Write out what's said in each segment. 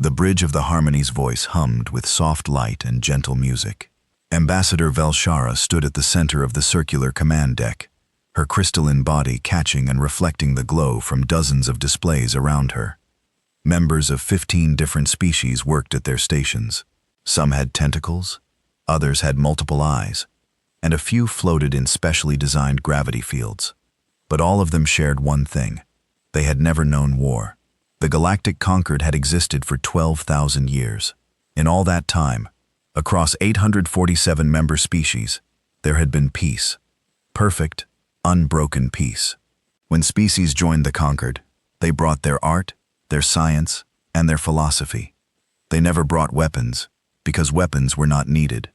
The bridge of the Harmony's voice hummed with soft light and gentle music. Ambassador Velshara stood at the center of the circular command deck, her crystalline body catching and reflecting the glow from dozens of displays around her. Members of 15 different species worked at their stations. Some had tentacles, others had multiple eyes, and a few floated in specially designed gravity fields. But all of them shared one thing: they had never known war. The Galactic Concord had existed for 12,000 years. In all that time, across 847 member species, there had been peace. Perfect, unbroken peace. When species joined the Concord, they brought their art, their science, and their philosophy. They never brought weapons, because weapons were not needed.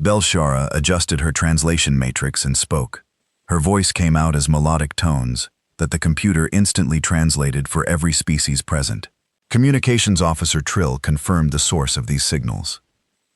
Velshara adjusted her translation matrix and spoke. Her voice came out as melodic tones that the computer instantly translated for every species present. Communications Officer Trill confirmed the source of these signals.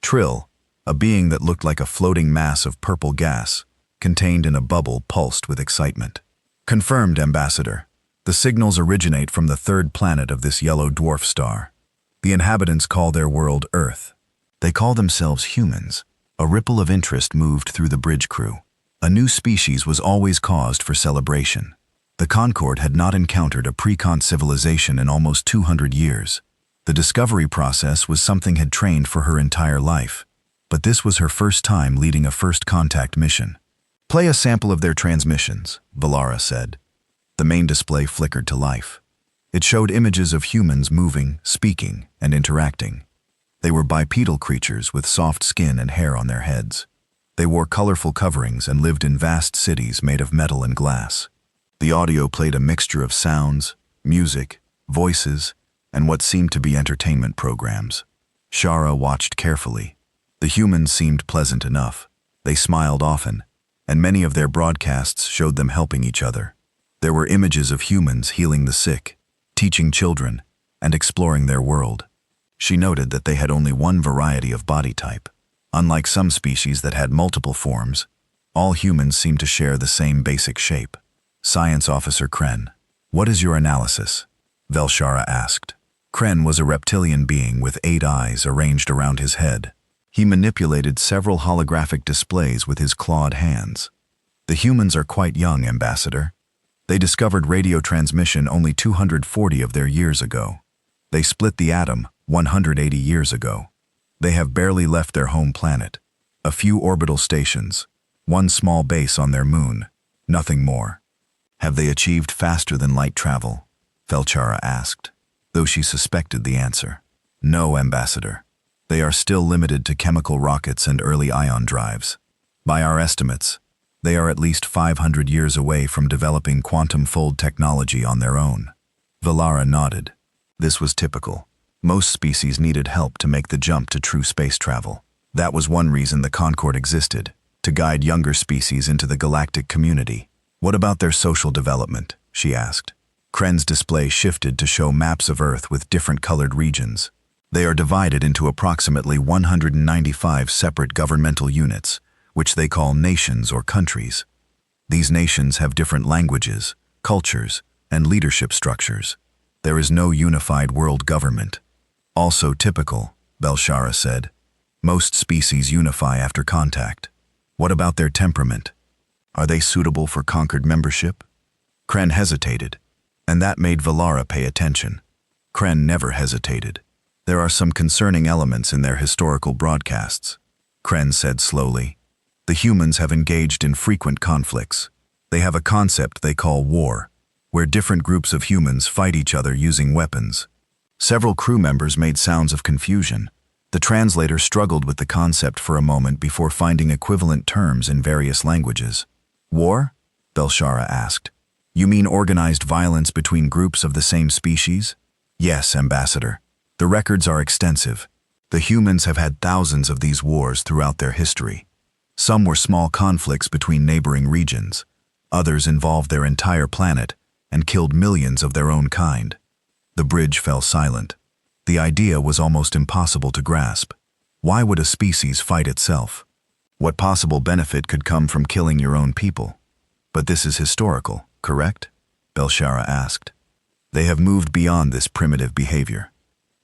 Trill, a being that looked like a floating mass of purple gas, contained in a bubble pulsed with excitement. Confirmed, Ambassador. The signals originate from the third planet of this yellow dwarf star. The inhabitants call their world Earth. They call themselves humans. A ripple of interest moved through the bridge crew. A new species was always caused for celebration. The Concord had not encountered a pre-con civilization in almost 200 years. The discovery process was something had trained for her entire life. But this was her first time leading a first contact mission. Play a sample of their transmissions, Velshara said. The main display flickered to life. It showed images of humans moving, speaking, and interacting. They were bipedal creatures with soft skin and hair on their heads. They wore colorful coverings and lived in vast cities made of metal and glass. The audio played a mixture of sounds, music, voices, and what seemed to be entertainment programs. Shara watched carefully. The humans seemed pleasant enough. They smiled often, and many of their broadcasts showed them helping each other. There were images of humans healing the sick, teaching children, and exploring their world. She noted that they had only one variety of body type. Unlike some species that had multiple forms, all humans seemed to share the same basic shape. Science Officer Kren, what is your analysis? Velshara asked. Kren was a reptilian being with 8 eyes arranged around his head. He manipulated several holographic displays with his clawed hands. The humans are quite young, Ambassador. They discovered radio transmission only 240 of their years ago. They split the atom 180 years ago. They have barely left their home planet. A few orbital stations, one small base on their moon, nothing more. Have they achieved faster than light travel? Velshara asked, though she suspected the answer. No, Ambassador. They are still limited to chemical rockets and early ion drives. By our estimates, they are at least 500 years away from developing quantum fold technology on their own. Velshara nodded. This was typical. Most species needed help to make the jump to true space travel. That was one reason the Concord existed, to guide younger species into the galactic community. What about their social development? She asked. Kren's display shifted to show maps of Earth with different colored regions. They are divided into approximately 195 separate governmental units, which they call nations or countries. These nations have different languages, cultures, and leadership structures. There is no unified world government. Also typical, Velshara said. Most species unify after contact. What about their temperament? Are they suitable for Concord membership? Kren hesitated, and that made Velshara pay attention. Kren never hesitated. There are some concerning elements in their historical broadcasts. Kren said slowly. The humans have engaged in frequent conflicts. They have a concept they call war, where different groups of humans fight each other using weapons. Several crew members made sounds of confusion. The translator struggled with the concept for a moment before finding equivalent terms in various languages. War? Velshara asked. You mean organized violence between groups of the same species? Yes, Ambassador. The records are extensive. The humans have had thousands of these wars throughout their history. Some were small conflicts between neighboring regions. Others involved their entire planet and killed millions of their own kind. The bridge fell silent. The idea was almost impossible to grasp. Why would a species fight itself? What possible benefit could come from killing your own people? But this is historical, correct? Velshara asked. They have moved beyond this primitive behavior.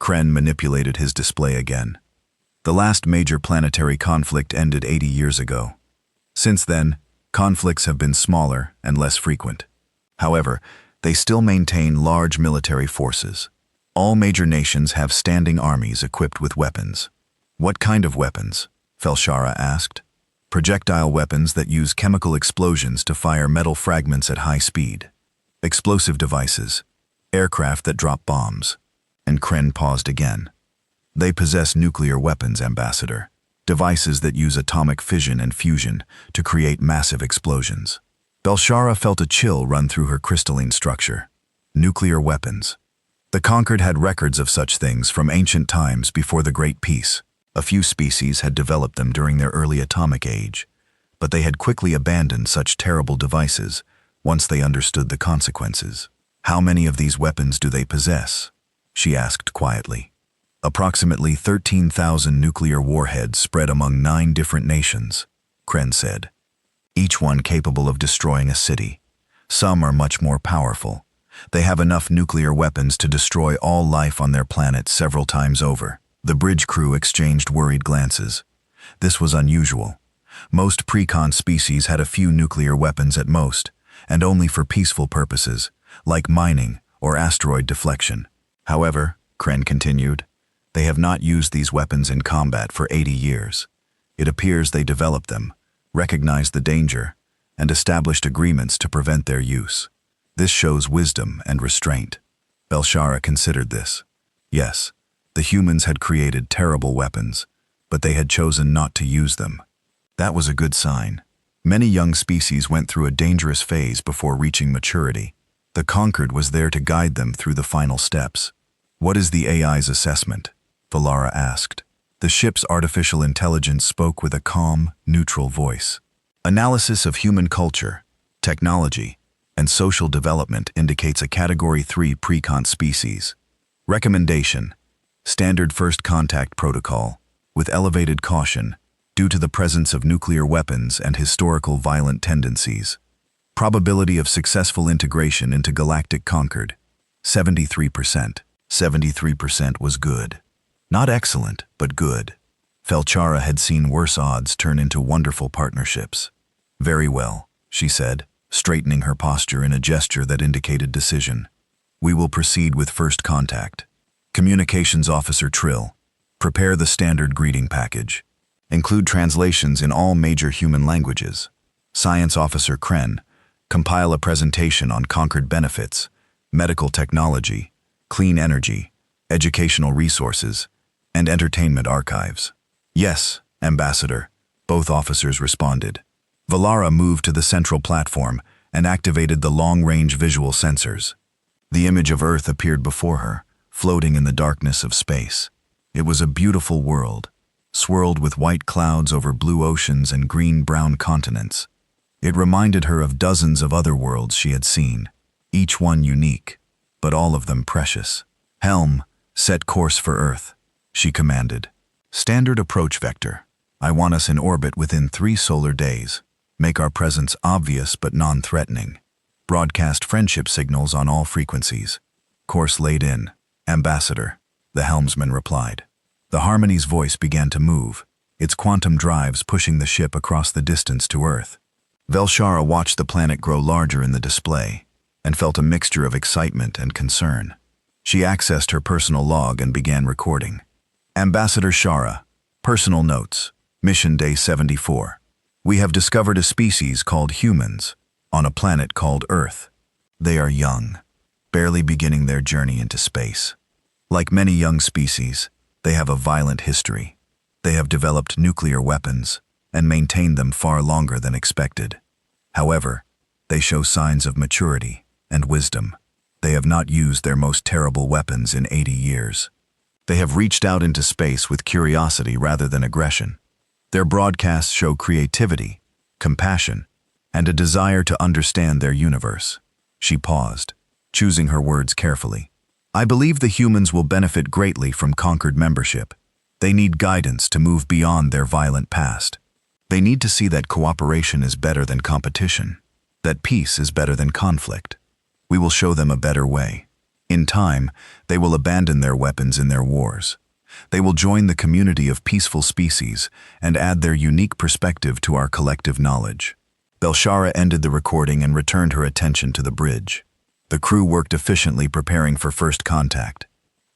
Kren manipulated his display again. The last major planetary conflict ended 80 years ago. Since then, conflicts have been smaller and less frequent. However, they still maintain large military forces. All major nations have standing armies equipped with weapons. What kind of weapons? Velshara asked. Projectile weapons that use chemical explosions to fire metal fragments at high speed. Explosive devices. Aircraft that drop bombs. And Kren paused again. They possess nuclear weapons, Ambassador. Devices that use atomic fission and fusion to create massive explosions. Velshara felt a chill run through her crystalline structure. Nuclear weapons. The Conquered had records of such things from ancient times before the Great Peace. A few species had developed them during their early atomic age, but they had quickly abandoned such terrible devices once they understood the consequences. How many of these weapons do they possess? She asked quietly. Approximately 13,000 nuclear warheads spread among 9 different nations, Kren said. Each one capable of destroying a city. Some are much more powerful. They have enough nuclear weapons to destroy all life on their planet several times over. The bridge crew exchanged worried glances. This was unusual. Most precon species had a few nuclear weapons at most, and only for peaceful purposes, like mining or asteroid deflection. However, Kren continued, they have not used these weapons in combat for 80 years. It appears they developed them, recognized the danger, and established agreements to prevent their use. This shows wisdom and restraint. Velshara considered this. Yes, the humans had created terrible weapons, but they had chosen not to use them. That was a good sign. Many young species went through a dangerous phase before reaching maturity. The Conquered was there to guide them through the final steps. What is the AI's assessment? Valara asked. The ship's artificial intelligence spoke with a calm, neutral voice. Analysis of human culture, technology, and social development indicates a Category 3 precon species. Recommendation: Standard First Contact Protocol, with elevated caution, due to the presence of nuclear weapons and historical violent tendencies. Probability of successful integration into Galactic Conquered: 73%. 73% was good. Not excellent, but good. Velshara had seen worse odds turn into wonderful partnerships. Very well, she said, straightening her posture in a gesture that indicated decision. We will proceed with first contact. Communications Officer Trill, prepare the standard greeting package. Include translations in all major human languages. Science Officer Kren, compile a presentation on Conquered benefits, medical technology, clean energy, educational resources, and entertainment archives. Yes, Ambassador, both officers responded. Valara moved to the central platform and activated the long-range visual sensors. The image of Earth appeared before her, floating in the darkness of space. It was a beautiful world, swirled with white clouds over blue oceans and green-brown continents. It reminded her of dozens of other worlds she had seen, each one unique, but all of them precious. Helm, set course for Earth, she commanded. Standard approach vector. I want us in orbit within 3 solar days. Make our presence obvious but non-threatening. Broadcast friendship signals on all frequencies. Course laid in. Ambassador, the helmsman replied. The Harmony's voice began to move, its quantum drives pushing the ship across the distance to Earth. Velshara watched the planet grow larger in the display and felt a mixture of excitement and concern. She accessed her personal log and began recording. Ambassador Shara, personal notes, Mission Day 74. We have discovered a species called humans on a planet called Earth. They are young, barely beginning their journey into space. Like many young species, they have a violent history. They have developed nuclear weapons and maintained them far longer than expected. However, they show signs of maturity and wisdom. They have not used their most terrible weapons in 80 years. They have reached out into space with curiosity rather than aggression. Their broadcasts show creativity, compassion, and a desire to understand their universe. She paused, choosing her words carefully. I believe the humans will benefit greatly from Conquered membership. They need guidance to move beyond their violent past. They need to see that cooperation is better than competition, that peace is better than conflict. We will show them a better way. In time, they will abandon their weapons in their wars. They will join the community of peaceful species and add their unique perspective to our collective knowledge. Belshara ended the recording and returned her attention to the bridge. The crew worked efficiently preparing for first contact.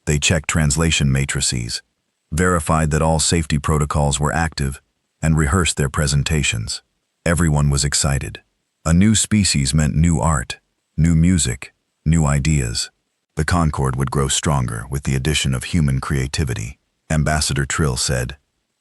They checked translation matrices, verified that all safety protocols were active, and rehearsed their presentations. Everyone was excited. A new species meant new art, new music, new ideas. The Concord would grow stronger with the addition of human creativity. Ambassador Trill said,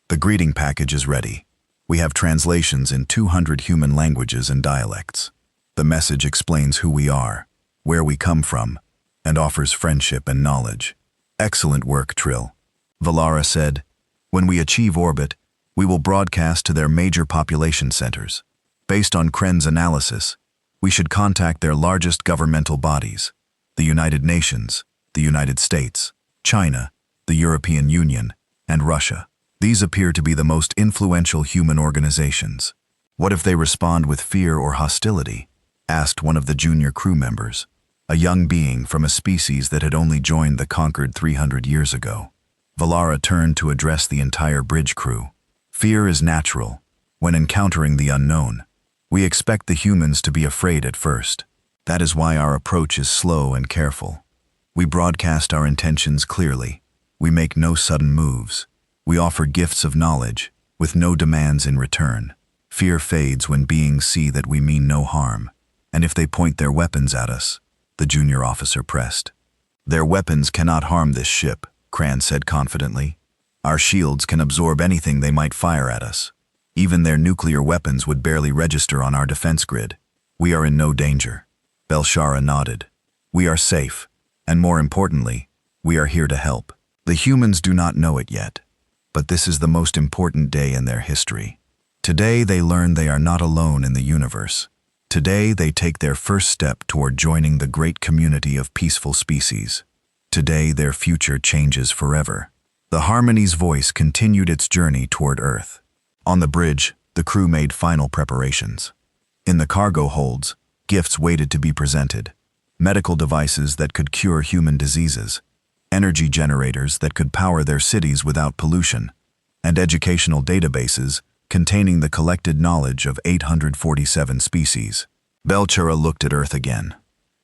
"The greeting package is ready. We have translations in 200 human languages and dialects. The message explains who we are, where we come from, and offers friendship and knowledge." "Excellent work, Trill," Valara said. "When we achieve orbit, we will broadcast to their major population centers. Based on Kren's analysis, we should contact their largest governmental bodies, the United Nations, the United States, China, the European Union, and Russia. These appear to be the most influential human organizations. What if they respond with fear or hostility?" asked one of the junior crew members, a young being from a species that had only joined the Concord 300 years ago. Valara turned to address the entire bridge crew. "Fear is natural. When encountering the unknown, we expect the humans to be afraid at first. That is why our approach is slow and careful. We broadcast our intentions clearly. We make no sudden moves. We offer gifts of knowledge, with no demands in return. Fear fades when beings see that we mean no harm. And if they point their weapons at us," the junior officer pressed. "Their weapons cannot harm this ship," Cran said confidently. "Our shields can absorb anything they might fire at us. Even their nuclear weapons would barely register on our defense grid. We are in no danger." Belshara nodded. "We are safe, and more importantly, we are here to help. The humans do not know it yet, but this is the most important day in their history. Today they learn they are not alone in the universe. Today they take their first step toward joining the great community of peaceful species. Today their future changes forever." The Harmony's voice continued its journey toward Earth. On the bridge, the crew made final preparations. In the cargo holds, gifts waited to be presented. Medical devices that could cure human diseases, energy generators that could power their cities without pollution, and educational databases containing the collected knowledge of 847 species. Belchara looked at Earth again.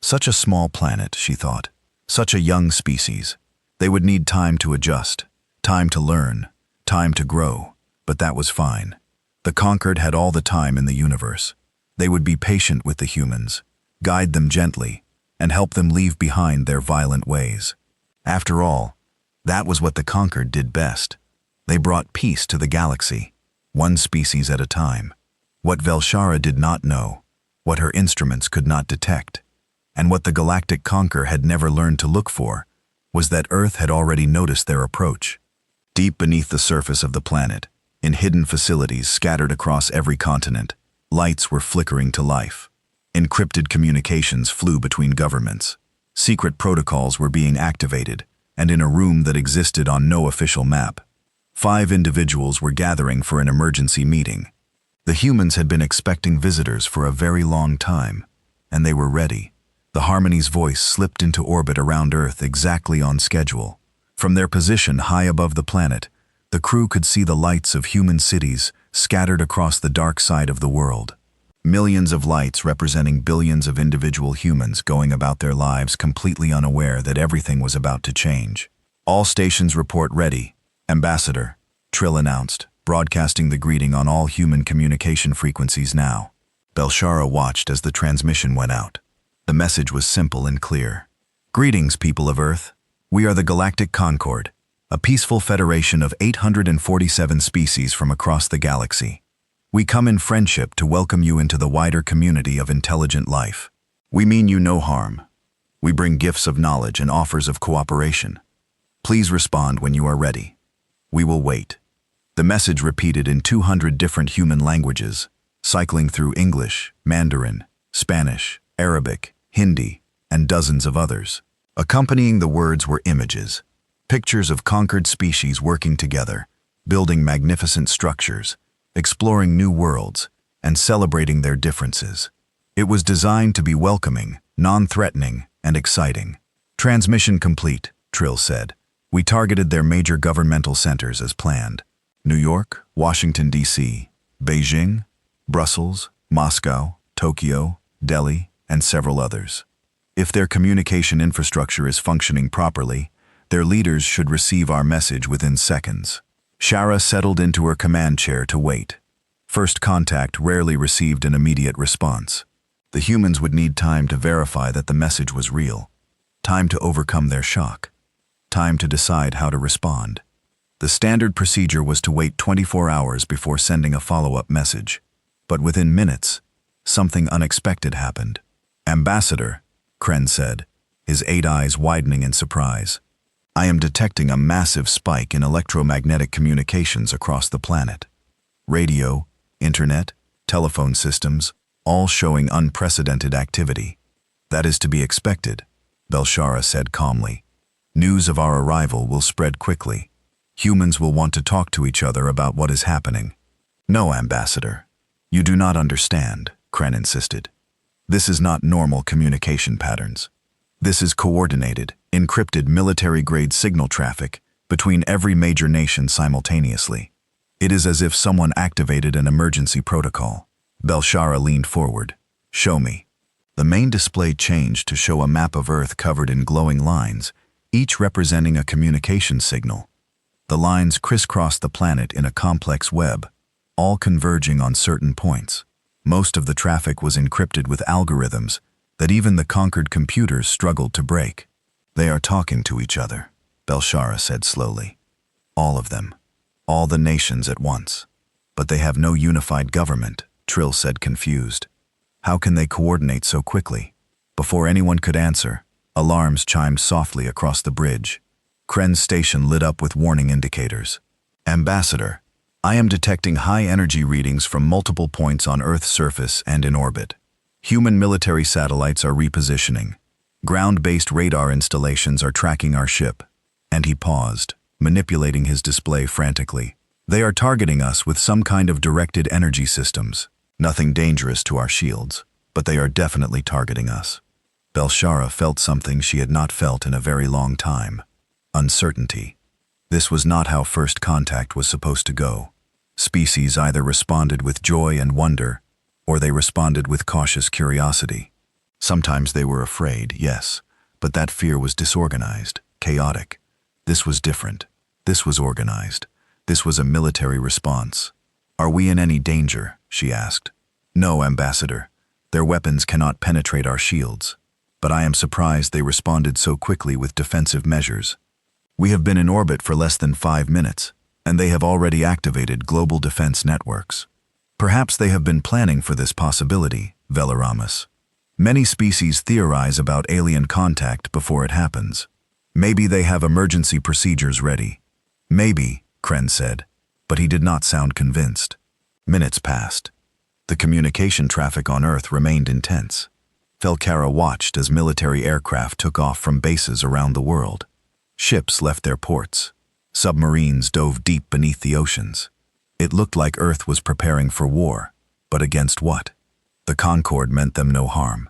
Such a small planet, she thought. Such a young species. They would need time to adjust, time to learn, time to grow, but that was fine. The Conquered had all the time in the universe. They would be patient with the humans, guide them gently, and help them leave behind their violent ways. After all, that was what the Conquered did best. They brought peace to the galaxy, one species at a time. What Velshara did not know, what her instruments could not detect, and what the Galactic Conqueror had never learned to look for, was that Earth had already noticed their approach. Deep beneath the surface of the planet, in hidden facilities scattered across every continent, lights were flickering to life. Encrypted communications flew between governments. Secret protocols were being activated, and in a room that existed on no official map, 5 individuals were gathering for an emergency meeting. The humans had been expecting visitors for a very long time, and they were ready. The Harmony's voice slipped into orbit around Earth exactly on schedule. From their position high above the planet, the crew could see the lights of human cities scattered across the dark side of the world. Millions of lights representing billions of individual humans going about their lives completely unaware that everything was about to change. "All stations report ready, Ambassador," Trill announced, broadcasting the greeting on all human communication frequencies now. Belshara watched as the transmission went out. The message was simple and clear. "Greetings, people of Earth. We are the Galactic Concord, a peaceful federation of 847 species from across the galaxy. We come in friendship to welcome you into the wider community of intelligent life. We mean you no harm. We bring gifts of knowledge and offers of cooperation. Please respond when you are ready. We will wait." The message repeated in 200 different human languages, cycling through English, Mandarin, Spanish, Arabic, Hindi, and dozens of others. Accompanying the words were images, pictures of conquered species working together, building magnificent structures, exploring new worlds, and celebrating their differences. It was designed to be welcoming, non-threatening, and exciting. Transmission complete, Trill said. We targeted their major governmental centers as planned. New York, Washington, D.C., Beijing, Brussels, Moscow, Tokyo, Delhi, and several others. If their communication infrastructure is functioning properly, their leaders should receive our message within seconds. Shara settled into her command chair to wait. First contact rarely received an immediate response. The humans would need time to verify that the message was real, time to overcome their shock, time to decide how to respond. The standard procedure was to wait 24 hours before sending a follow-up message. But within minutes, something unexpected happened. Ambassador, Kren said, his 8 eyes widening in surprise. I am detecting a massive spike in electromagnetic communications across the planet. Radio, internet, telephone systems, all showing unprecedented activity. That is to be expected, Belshara said calmly. News of our arrival will spread quickly. Humans will want to talk to each other about what is happening. No, Ambassador. You do not understand, Kren insisted. This is not normal communication patterns. This is coordinated, encrypted military-grade signal traffic between every major nation simultaneously. It is as if someone activated an emergency protocol. Belshara leaned forward. Show me. The main display changed to show a map of Earth covered in glowing lines, each representing a communication signal. The lines crisscrossed the planet in a complex web, all converging on certain points. Most of the traffic was encrypted with algorithms that even the conquered computers struggled to break. They are talking to each other, Belshara said slowly. All of them. All the nations at once. But they have no unified government, Trill said confused. How can they coordinate so quickly? Before anyone could answer, alarms chimed softly across the bridge. Kren's station lit up with warning indicators. Ambassador, I am detecting high-energy readings from multiple points on Earth's surface and in orbit. Human military satellites are repositioning. Ground-based radar installations are tracking our ship. And he paused, manipulating his display frantically. They are targeting us with some kind of directed energy systems. Nothing dangerous to our shields, but they are definitely targeting us. Belshara felt something she had not felt in a very long time. Uncertainty. This was not how first contact was supposed to go. Species either responded with joy and wonder, or they responded with cautious curiosity. Sometimes they were afraid, yes, but that fear was disorganized, chaotic. This was different. This was organized. This was a military response. Are we in any danger? She asked. No, Ambassador. Their weapons cannot penetrate our shields. But I am surprised they responded so quickly with defensive measures. We have been in orbit for less than 5 minutes, and they have already activated global defense networks. Perhaps they have been planning for this possibility, Velaramus. Many species theorize about alien contact before it happens. Maybe they have emergency procedures ready. Maybe, Kren said, but he did not sound convinced. Minutes passed. The communication traffic on Earth remained intense. Felkara watched as military aircraft took off from bases around the world. Ships left their ports. Submarines dove deep beneath the oceans. It looked like Earth was preparing for war, but against what? The Concord meant them no harm.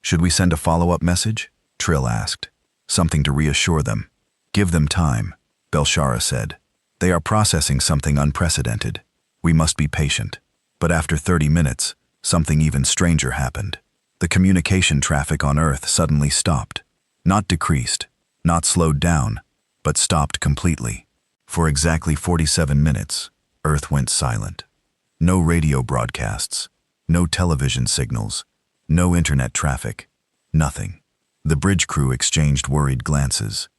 Should we send a follow-up message? Trill asked. Something to reassure them. Give them time, Belshara said. They are processing something unprecedented. We must be patient. But after 30 minutes, something even stranger happened. The communication traffic on Earth suddenly stopped. Not decreased, not slowed down, but stopped completely. For exactly 47 minutes, Earth went silent. No radio broadcasts, no television signals, no internet traffic, nothing. The bridge crew exchanged worried glances.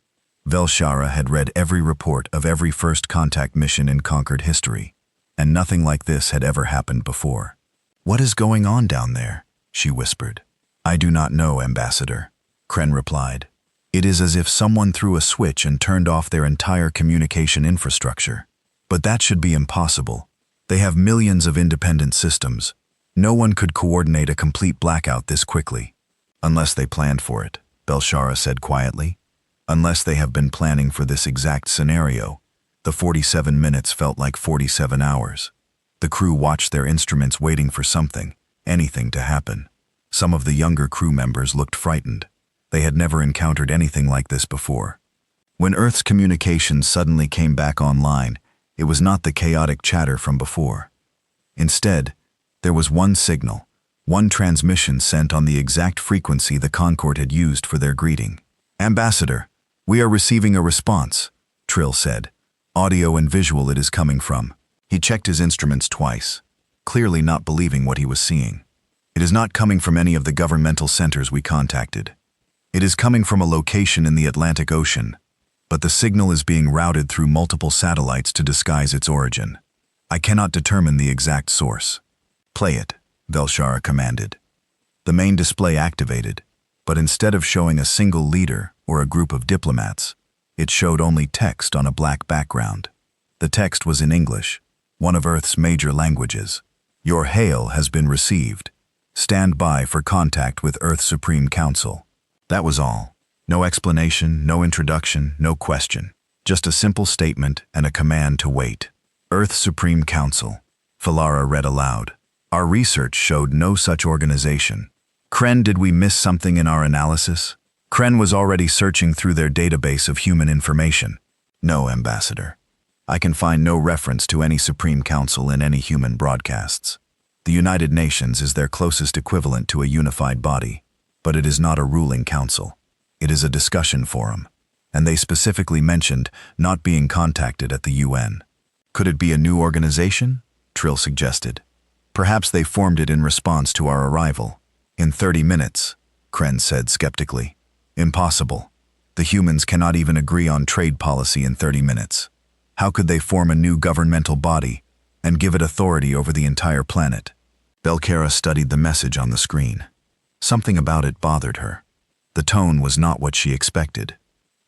Velshara had read every report of every first contact mission in conquered history, and nothing like this had ever happened before. What is going on down there? She whispered. I do not know, Ambassador, Kren replied. It is as if someone threw a switch and turned off their entire communication infrastructure. But that should be impossible. They have millions of independent systems. No one could coordinate a complete blackout this quickly. Unless they planned for it, Belshara said quietly. Unless they have been planning for this exact scenario. The 47 minutes felt like 47 hours. The crew watched their instruments waiting for something, anything to happen. Some of the younger crew members looked frightened. They had never encountered anything like this before. When Earth's communications suddenly came back online, it was not the chaotic chatter from before. Instead, there was one signal, one transmission sent on the exact frequency the Concord had used for their greeting. "Ambassador, we are receiving a response," Trill said. "Audio and visual it is coming from." He checked his instruments twice, clearly not believing what he was seeing. "It is not coming from any of the governmental centers we contacted. It is coming from a location in the Atlantic Ocean, but the signal is being routed through multiple satellites to disguise its origin. I cannot determine the exact source." "Play it," Velshara commanded. The main display activated, but instead of showing a single leader or a group of diplomats, it showed only text on a black background. The text was in English, one of Earth's major languages. "Your hail has been received. Stand by for contact with Earth Supreme Council." That was all. No explanation, no introduction, no question. Just a simple statement and a command to wait. "Earth Supreme Council," Falara read aloud. "Our research showed no such organization. Kren, did we miss something in our analysis?" Kren was already searching through their database of human information. "No, Ambassador. I can find no reference to any Supreme Council in any human broadcasts. The United Nations is their closest equivalent to a unified body, but it is not a ruling council. It is a discussion forum, and they specifically mentioned not being contacted at the UN. Could it be a new organization?" Trill suggested. "Perhaps they formed it in response to our arrival." "In 30 minutes, Kren said skeptically. "Impossible. The humans cannot even agree on trade policy in 30 minutes. How could they form a new governmental body and give it authority over the entire planet?" Belkara studied the message on the screen. Something about it bothered her. The tone was not what she expected.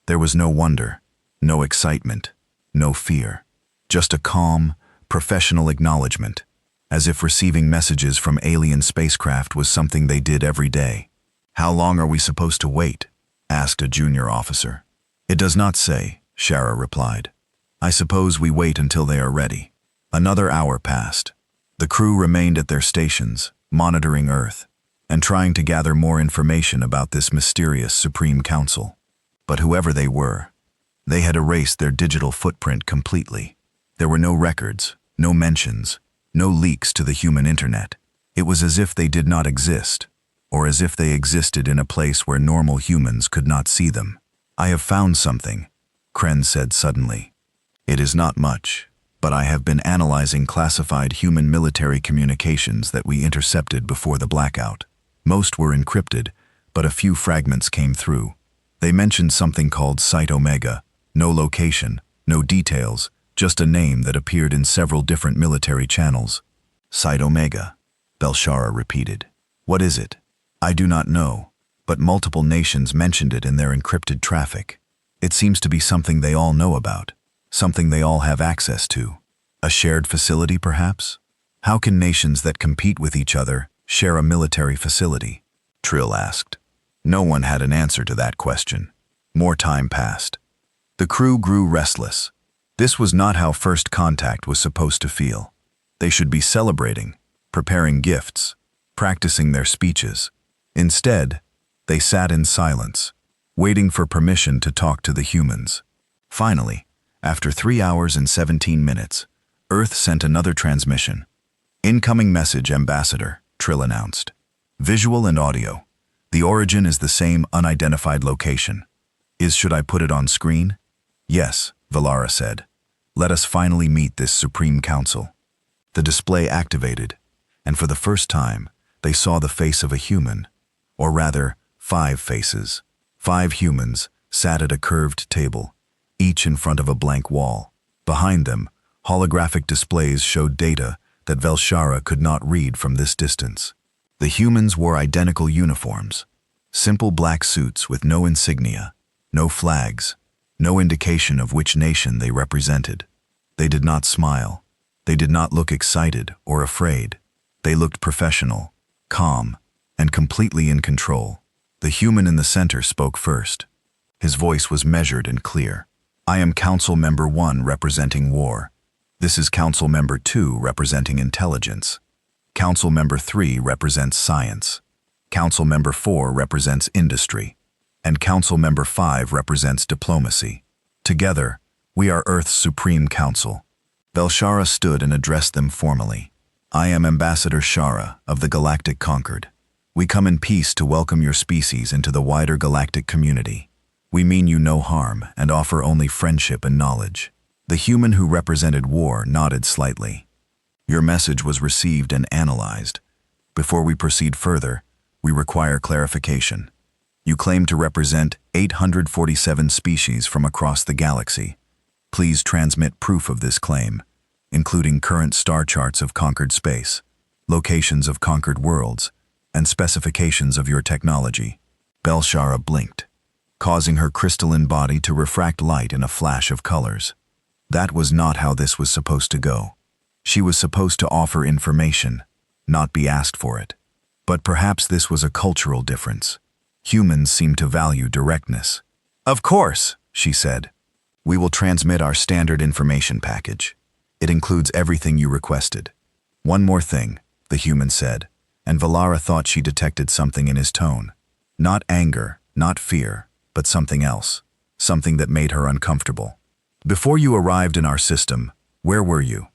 There was no wonder, no excitement, no fear. Just a calm, professional acknowledgement, as if receiving messages from alien spacecraft was something they did every day. "How long are we supposed to wait?" asked a junior officer. "It does not say," Shara replied. "I suppose we wait until they are ready." Another hour passed. The crew remained at their stations, monitoring Earth, and trying to gather more information about this mysterious Supreme Council. But whoever they were, they had erased their digital footprint completely. There were no records, no mentions, no leaks to the human internet. It was as if they did not exist, or as if they existed in a place where normal humans could not see them. "I have found something," Kren said suddenly. "It is not much, but I have been analyzing classified human military communications that we intercepted before the blackout. Most were encrypted, but a few fragments came through. They mentioned something called Site Omega, no location, no details, just a name that appeared in several different military channels." "Site Omega," Belshara repeated. "What is it?" "I do not know, but multiple nations mentioned it in their encrypted traffic. It seems to be something they all know about, something they all have access to. A shared facility, perhaps? How can nations that compete with each other share a military facility?" Trill asked. No one had an answer to that question. More time passed. The crew grew restless. This was not how first contact was supposed to feel. They should be celebrating, preparing gifts, practicing their speeches. Instead, they sat in silence, waiting for permission to talk to the humans. Finally, after 3 hours and 17 minutes, Earth sent another transmission. "Incoming message, Ambassador," Trill announced. "Visual and audio. The origin is the same unidentified location. Should I put it on screen?" "Yes," Valara said. "Let us finally meet this Supreme Council." The display activated, and for the first time, they saw the face of a human, or rather, 5 faces. 5 humans sat at a curved table, each in front of a blank wall. Behind them, holographic displays showed data that Velshara could not read from this distance. The humans wore identical uniforms, simple black suits with no insignia, no flags, no indication of which nation they represented. They did not smile. They did not look excited or afraid. They looked professional, calm, and completely in control. The human in the center spoke first. His voice was measured and clear. "I am Council Member 1 representing War. This is Council Member 2 representing Intelligence. Council Member 3 represents Science. Council Member 4 represents Industry. and Council Member 5 represents diplomacy. Together, we are Earth's Supreme Council. Velshara stood and addressed them formally. I am Ambassador Shara of the Galactic Concord. We come in peace to welcome your species into the wider galactic community. We mean you no harm and offer only friendship and knowledge. The human who represented war nodded slightly. Your message was received and analyzed. Before we proceed further, we require clarification. You claim to represent 847 species from across the galaxy. Please transmit proof of this claim, including current star charts of conquered space, locations of conquered worlds, and specifications of your technology. Velshara blinked, causing her crystalline body to refract light in a flash of colors. That was not how this was supposed to go. She was supposed to offer information, not be asked for it. But perhaps this was a cultural difference. Humans seem to value directness. Of course, she said. We will transmit our standard information package. It includes everything you requested. One more thing, the human said, and Valara thought she detected something in his tone. Not anger, not fear, but something else. Something that made her uncomfortable. Before you arrived in our system, where were you?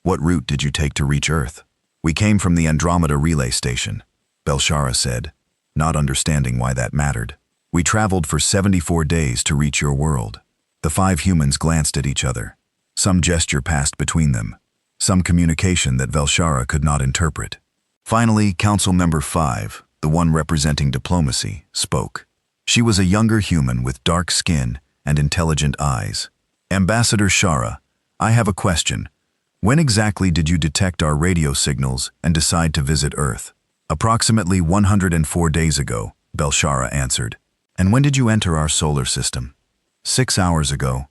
What route did you take to reach Earth? We came from the Andromeda Relay Station, Velshara said, not understanding why that mattered. We traveled for 74 days to reach your world. The 5 humans glanced at each other. Some gesture passed between them, some communication that Velshara could not interpret. Finally, Council Member 5, the one representing diplomacy, spoke. She was a younger human with dark skin and intelligent eyes. Ambassador Shara, I have a question. When exactly did you detect our radio signals and decide to visit Earth? Approximately 104 days ago, Velshara answered. And when did you enter our solar system? 6 hours ago.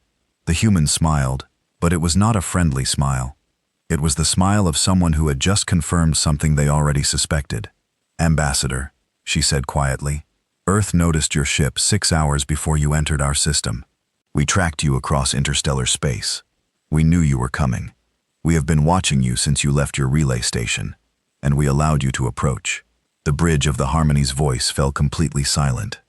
The human smiled, but it was not a friendly smile. It was the smile of someone who had just confirmed something they already suspected. Ambassador, she said quietly, Earth noticed your ship 6 hours before you entered our system. We tracked you across interstellar space. We knew you were coming. We have been watching you since you left your relay station, and we allowed you to approach. The bridge of the Harmony's voice fell completely silent.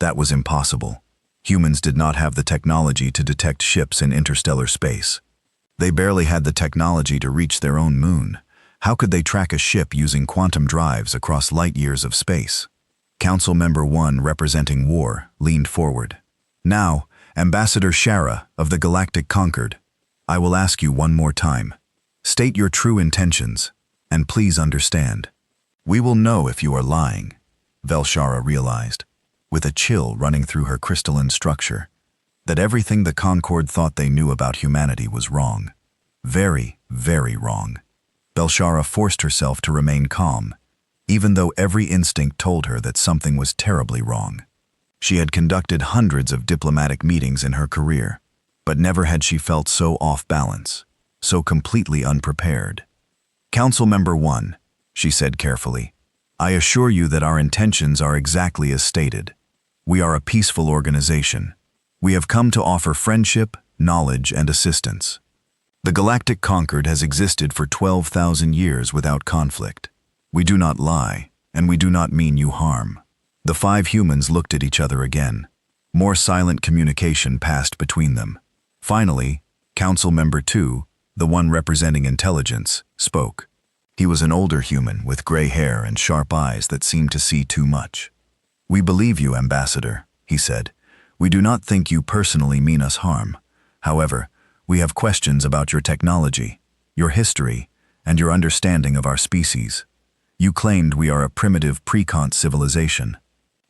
That was impossible. Humans did not have the technology to detect ships in interstellar space. They barely had the technology to reach their own moon. How could they track a ship using quantum drives across light years of space? Council Member 1, representing War, leaned forward. Now, Ambassador Shara of the Galactic Concord, I will ask you one more time. State your true intentions, and please understand. We will know if you are lying, Velshara realized, with a chill running through her crystalline structure, that everything the Concord thought they knew about humanity was wrong. Very, very wrong. Velshara forced herself to remain calm, even though every instinct told her that something was terribly wrong. She had conducted hundreds of diplomatic meetings in her career, but never had she felt so off balance, so completely unprepared. Council Member 1, she said carefully, I assure you that our intentions are exactly as stated. We are a peaceful organization. We have come to offer friendship, knowledge, and assistance. The Galactic Concord has existed for 12,000 years without conflict. We do not lie, and we do not mean you harm. The 5 humans looked at each other again. More silent communication passed between them. Finally, Council Member 2, the one representing intelligence, spoke. He was an older human with gray hair and sharp eyes that seemed to see too much. We believe you, Ambassador, he said. We do not think you personally mean us harm. However, we have questions about your technology, your history, and your understanding of our species. You claimed we are a primitive pre-Kant civilization.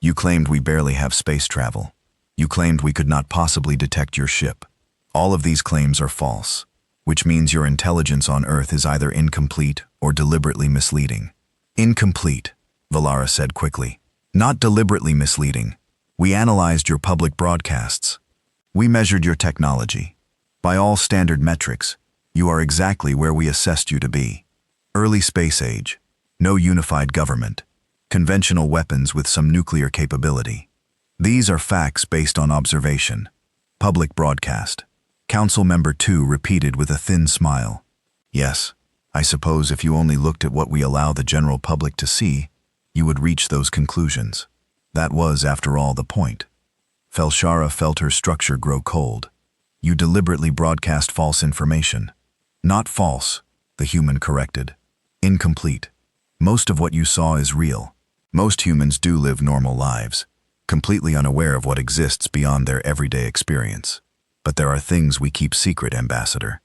You claimed we barely have space travel. You claimed we could not possibly detect your ship. All of these claims are false, which means your intelligence on Earth is either incomplete or deliberately misleading. Incomplete, Valara said quickly. Not deliberately misleading. We analyzed your public broadcasts. We measured your technology. By all standard metrics, you are exactly where we assessed you to be. Early space age, no unified government, conventional weapons with some nuclear capability. These are facts based on observation. Public broadcast. Council Member 2 repeated with a thin smile. Yes, I suppose if you only looked at what we allow the general public to see, you would reach those conclusions. That was, after all, the point. Felshara felt her structure grow cold. You deliberately broadcast false information. Not false, the human corrected. Incomplete. Most of what you saw is real. Most humans do live normal lives, completely unaware of what exists beyond their everyday experience. But there are things we keep secret, Ambassador.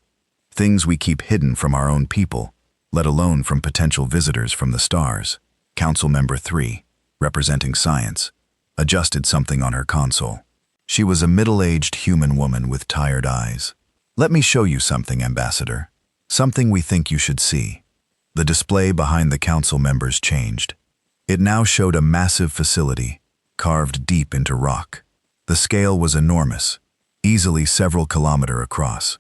Things we keep hidden from our own people, let alone from potential visitors from the stars. Council Member 3, representing science, adjusted something on her console. She was a middle-aged human woman with tired eyes. Let me show you something, Ambassador. Something we think you should see. The display behind the council members changed. It now showed a massive facility, carved deep into rock. The scale was enormous, easily several kilometers across.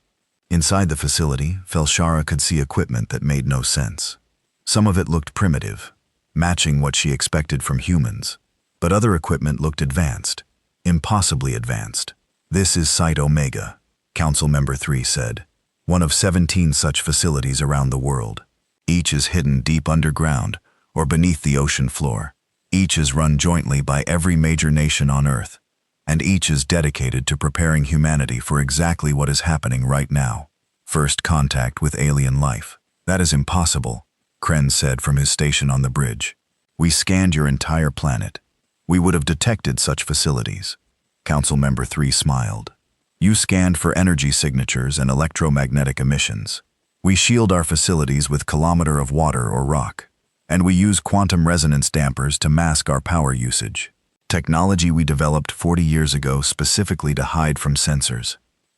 Inside the facility, Felshara could see equipment that made no sense. Some of it looked primitive, matching what she expected from humans. But other equipment looked advanced, impossibly advanced. This is Site Omega, Council Member 3 said, one of 17 such facilities around the world. Each is hidden deep underground or beneath the ocean floor. Each is run jointly by every major nation on Earth, and each is dedicated to preparing humanity for exactly what is happening right now. First contact with alien life. That is impossible, Kren said from his station on the bridge. We scanned your entire planet. We would have detected such facilities. Council Member 3 smiled. You scanned for energy signatures and electromagnetic emissions. We shield our facilities with kilometer of water or rock, and we use quantum resonance dampers to mask our power usage. Technology we developed 40 years ago specifically to hide from sensors.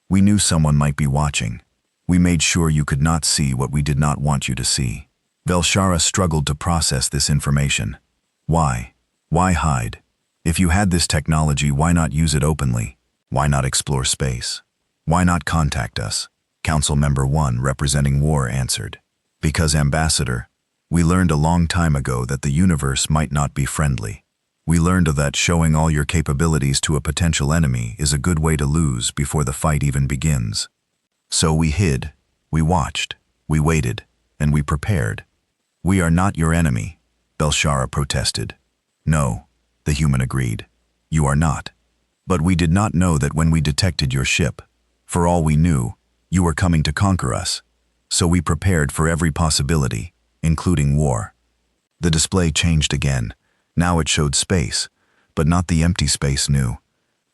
We knew someone might be watching. We made sure you could not see what we did not want you to see. Velshara struggled to process this information. Why? Why hide? If you had this technology, why not use it openly? Why not explore space? Why not contact us? Council Member 1, representing War, answered. Because, Ambassador, we learned a long time ago that the universe might not be friendly. We learned that showing all your capabilities to a potential enemy is a good way to lose before the fight even begins. So we hid, we watched, we waited, and we prepared. We are not your enemy, Belshara protested. No, the human agreed. You are not. But we did not know that when we detected your ship. For all we knew, you were coming to conquer us. So we prepared for every possibility, including war. The display changed again. Now it showed space, but not the empty space new.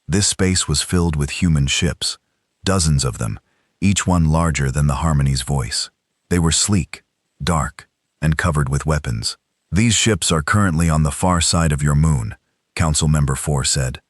This space was filled with human ships, dozens of them, each one larger than the Harmony's voice. They were sleek, dark, and covered with weapons. These ships are currently on the far side of your moon, Council Member 4 said.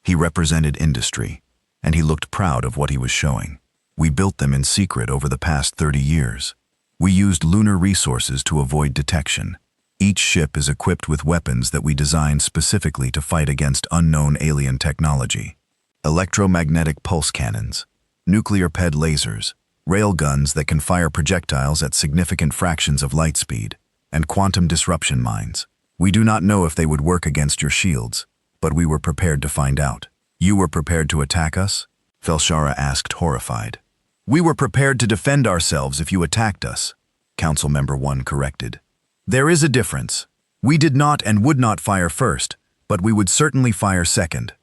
He represented industry, and he looked proud of what he was showing. We built them in secret over the past 30 years. We used lunar resources to avoid detection. Each ship is equipped with weapons that we designed specifically to fight against unknown alien technology. Electromagnetic pulse cannons, nuclear-ped lasers, railguns that can fire projectiles at significant fractions of light speed, and quantum disruption mines. We do not know if they would work against your shields, but we were prepared to find out. You were prepared to attack us? Felshara asked, horrified. We were prepared to defend ourselves if you attacked us, Council Member 1 corrected. There is a difference. We did not and would not fire first, but we would certainly fire second.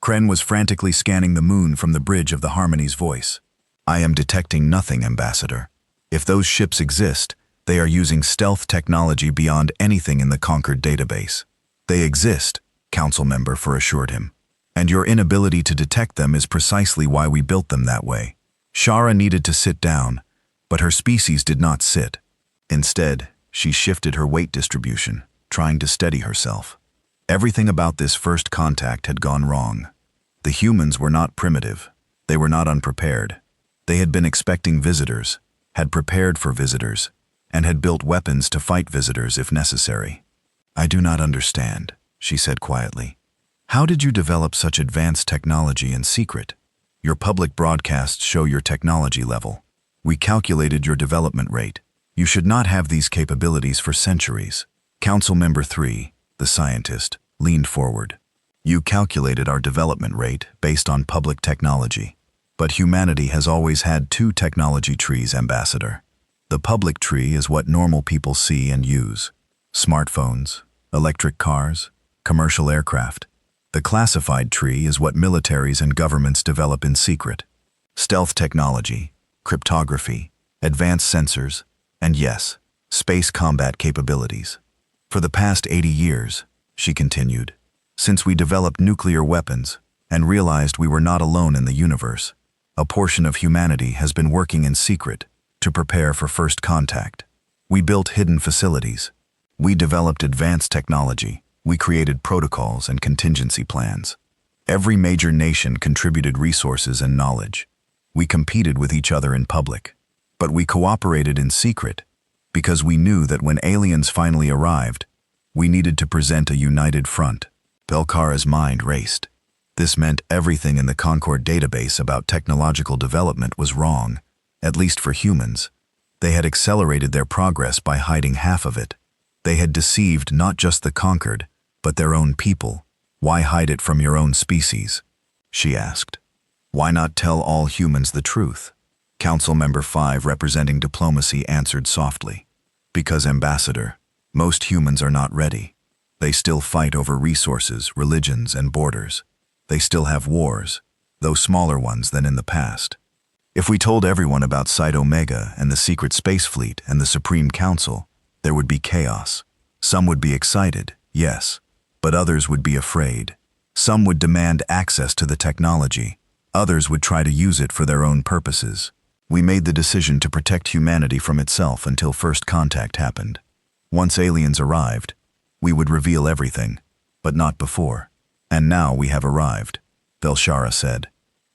Kren was frantically scanning the moon from the bridge of the Harmony's voice. I am detecting nothing, Ambassador. If those ships exist, they are using stealth technology beyond anything in the Conquered database. They exist, Council Member 4 assured him. And your inability to detect them is precisely why we built them that way. Shara needed to sit down, but her species did not sit. Instead, she shifted her weight distribution, trying to steady herself. Everything about this first contact had gone wrong. The humans were not primitive. They were not unprepared. They had been expecting visitors, had prepared for visitors, and had built weapons to fight visitors if necessary. I do not understand, she said quietly. How did you develop such advanced technology in secret? Your public broadcasts show your technology level. We calculated your development rate. You should not have these capabilities for centuries. Council Member 3, the scientist, leaned forward. You calculated our development rate based on public technology. But humanity has always had two technology trees, Ambassador. The public tree is what normal people see and use. Smartphones, electric cars, commercial aircraft. The classified tree is what militaries and governments develop in secret. Stealth technology, cryptography, advanced sensors, and yes, space combat capabilities. For the past 80 years, she continued, since we developed nuclear weapons and realized we were not alone in the universe, a portion of humanity has been working in secret to prepare for first contact. We built hidden facilities. We developed advanced technology. We created protocols and contingency plans. Every major nation contributed resources and knowledge. We competed with each other in public, but we cooperated in secret because we knew that when aliens finally arrived, we needed to present a united front. Belkara's mind raced. This meant everything in the Concord database about technological development was wrong, at least for humans. They had accelerated their progress by hiding half of it. They had deceived not just the conquered, but their own people. Why hide it from your own species? She asked. Why not tell all humans the truth? Council Member 5 representing diplomacy answered softly. Because, Ambassador, most humans are not ready. They still fight over resources, religions, and borders. They still have wars, though smaller ones than in the past. If we told everyone about Site Omega and the secret space fleet and the Supreme Council, there would be chaos. Some would be excited, yes, but others would be afraid. Some would demand access to the technology. Others would try to use it for their own purposes. We made the decision to protect humanity from itself until first contact happened. Once aliens arrived, we would reveal everything, but not before. And now we have arrived, Belshara said.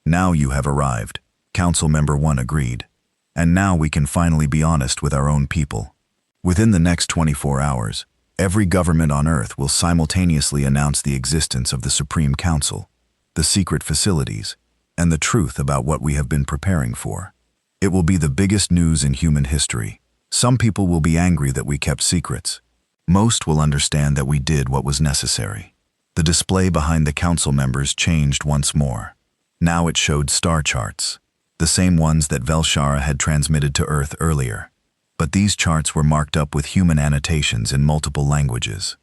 Now you have arrived, Council Member 1 agreed. And now we can finally be honest with our own people. Within the next 24 hours, every government on Earth will simultaneously announce the existence of the Supreme Council, the secret facilities, and the truth about what we have been preparing for. It will be the biggest news in human history. Some people will be angry that we kept secrets. Most will understand that we did what was necessary. The display behind the council members changed once more. Now it showed star charts, the same ones that Velshara had transmitted to Earth earlier. But these charts were marked up with human annotations in multiple languages.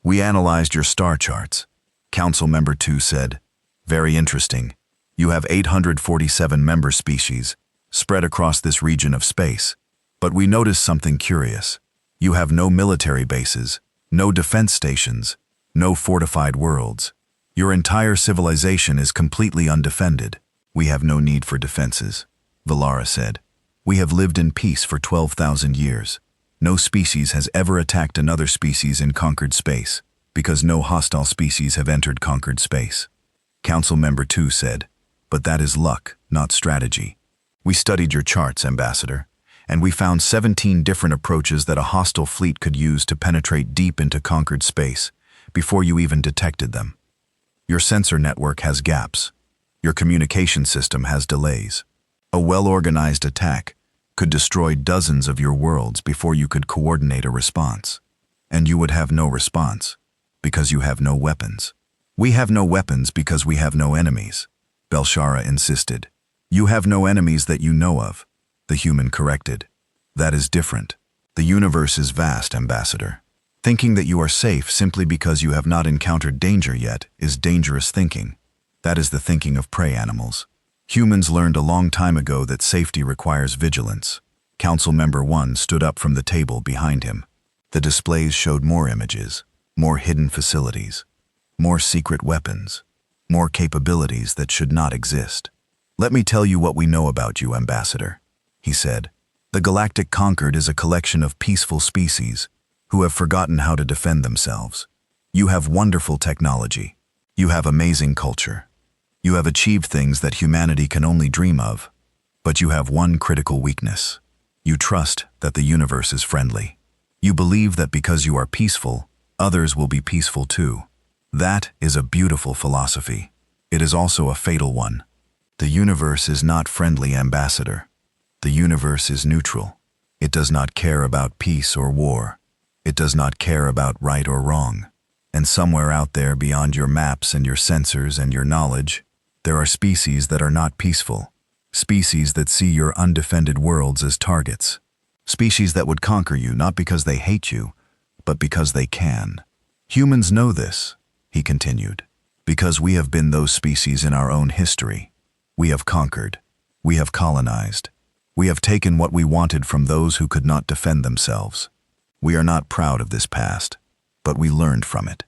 We analyzed your star charts, Council Member 2 said. Very interesting. You have 847 member species spread across this region of space. But we noticed something curious. You have no military bases, no defense stations, no fortified worlds. Your entire civilization is completely undefended. We have no need for defenses, Valara said. We have lived in peace for 12,000 years. No species has ever attacked another species in conquered space, because no hostile species have entered conquered space. Council Member 2 said, but that is luck, not strategy. We studied your charts, Ambassador, and we found 17 different approaches that a hostile fleet could use to penetrate deep into conquered space before you even detected them. Your sensor network has gaps. Your communication system has delays. A well-organized attack could destroy dozens of your worlds before you could coordinate a response. And you would have no response, because you have no weapons. We have no weapons because we have no enemies, Belshara insisted. You have no enemies that you know of, the human corrected. That is different. The universe is vast, Ambassador. Thinking that you are safe simply because you have not encountered danger yet is dangerous thinking. That is the thinking of prey animals. Humans learned a long time ago that safety requires vigilance. Council Member 1 stood up from the table behind him. The displays showed more images, more hidden facilities, more secret weapons, more capabilities that should not exist. Let me tell you what we know about you, Ambassador, he said. The Galactic Conquered is a collection of peaceful species who have forgotten how to defend themselves. You have wonderful technology. You have amazing culture. You have achieved things that humanity can only dream of. But you have one critical weakness. You trust that the universe is friendly. You believe that because you are peaceful, others will be peaceful too. That is a beautiful philosophy. It is also a fatal one. The universe is not friendly, Ambassador. The universe is neutral. It does not care about peace or war. It does not care about right or wrong. And somewhere out there beyond your maps and your sensors and your knowledge, there are species that are not peaceful. Species that see your undefended worlds as targets. Species that would conquer you not because they hate you, but because they can. Humans know this, he continued. Because we have been those species in our own history. We have conquered. We have colonized. We have taken what we wanted from those who could not defend themselves. We are not proud of this past, but we learned from it.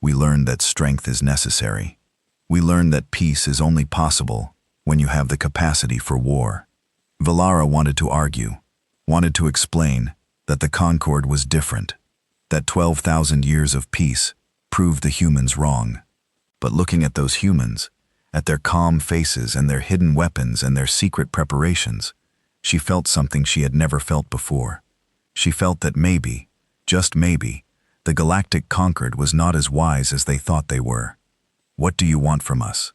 We learned that strength is necessary. We learned that peace is only possible when you have the capacity for war. Valara wanted to argue, wanted to explain that the Concord was different, that 12,000 years of peace proved the humans wrong. But looking at those humans, at their calm faces and their hidden weapons and their secret preparations, she felt something she had never felt before. She felt that maybe, just maybe, the Galactic Concord was not as wise as they thought they were. "What do you want from us?"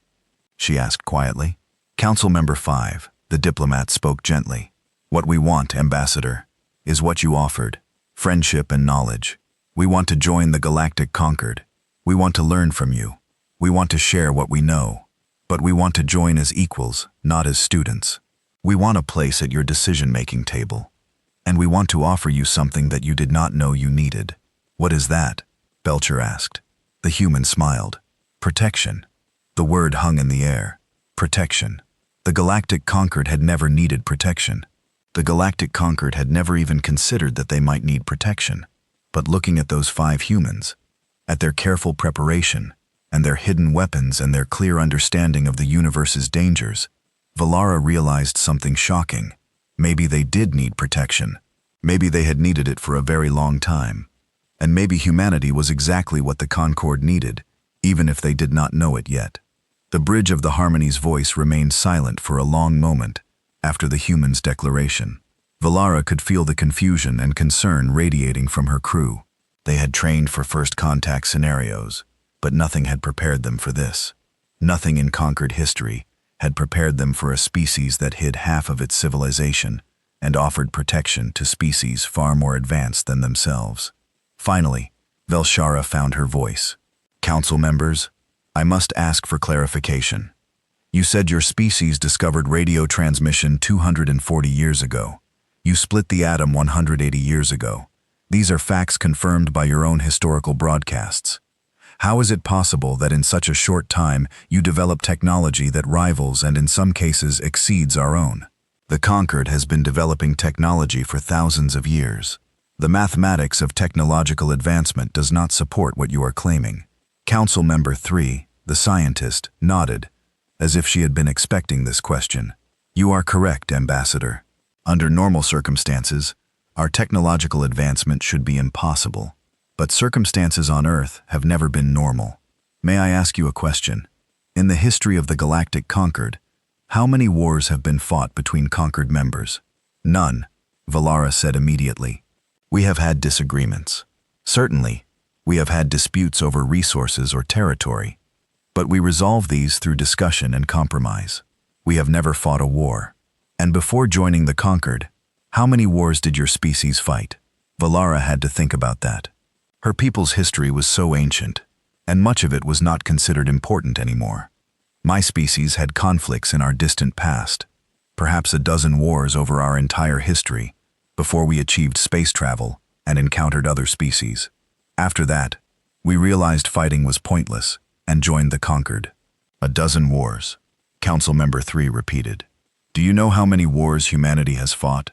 she asked quietly. Council Member 5, the diplomat, spoke gently. "What we want, Ambassador, is what you offered, friendship and knowledge. We want to join the Galactic Concord. We want to learn from you. We want to share what we know, but we want to join as equals, not as students. We want a place at your decision-making table, and we want to offer you something that you did not know you needed." "What is that?" Belcher asked. The human smiled. "Protection." The word hung in the air. Protection. The Galactic Concord had never needed protection. The Galactic Concord had never even considered that they might need protection. But looking at those 5 humans, at their careful preparation, and their hidden weapons and their clear understanding of the universe's dangers, Valara realized something shocking. Maybe they did need protection. Maybe they had needed it for a very long time. And maybe humanity was exactly what the Concord needed, even if they did not know it yet. The bridge of the Harmony's voice remained silent for a long moment after the human's declaration. Valara could feel the confusion and concern radiating from her crew. They had trained for first contact scenarios, but nothing had prepared them for this. Nothing in conquered history had prepared them for a species that hid half of its civilization and offered protection to species far more advanced than themselves. Finally, Velshara found her voice. "Council members, I must ask for clarification. You said your species discovered radio transmission 240 years ago. You split the atom 180 years ago. These are facts confirmed by your own historical broadcasts. How is it possible that in such a short time you develop technology that rivals and in some cases exceeds our own? The Concord has been developing technology for thousands of years. The mathematics of technological advancement does not support what you are claiming." Council Member 3, the scientist, nodded, as if she had been expecting this question. "You are correct, Ambassador. Under normal circumstances, our technological advancement should be impossible. But circumstances on Earth have never been normal. May I ask you a question? In the history of the Galactic Concord, how many wars have been fought between Concord members?" "None," Valara said immediately. "We have had disagreements. Certainly, we have had disputes over resources or territory. But we resolve these through discussion and compromise. We have never fought a war. And before joining the Concord, how many wars did your species fight?" Valara had to think about that. Her people's history was so ancient, and much of it was not considered important anymore. My species had conflicts in our distant past, perhaps a dozen wars over our entire history, before we achieved space travel and encountered other species. After that, we realized fighting was pointless and joined the Concord. "A dozen wars," Council Member 3 repeated. "Do you know how many wars humanity has fought?"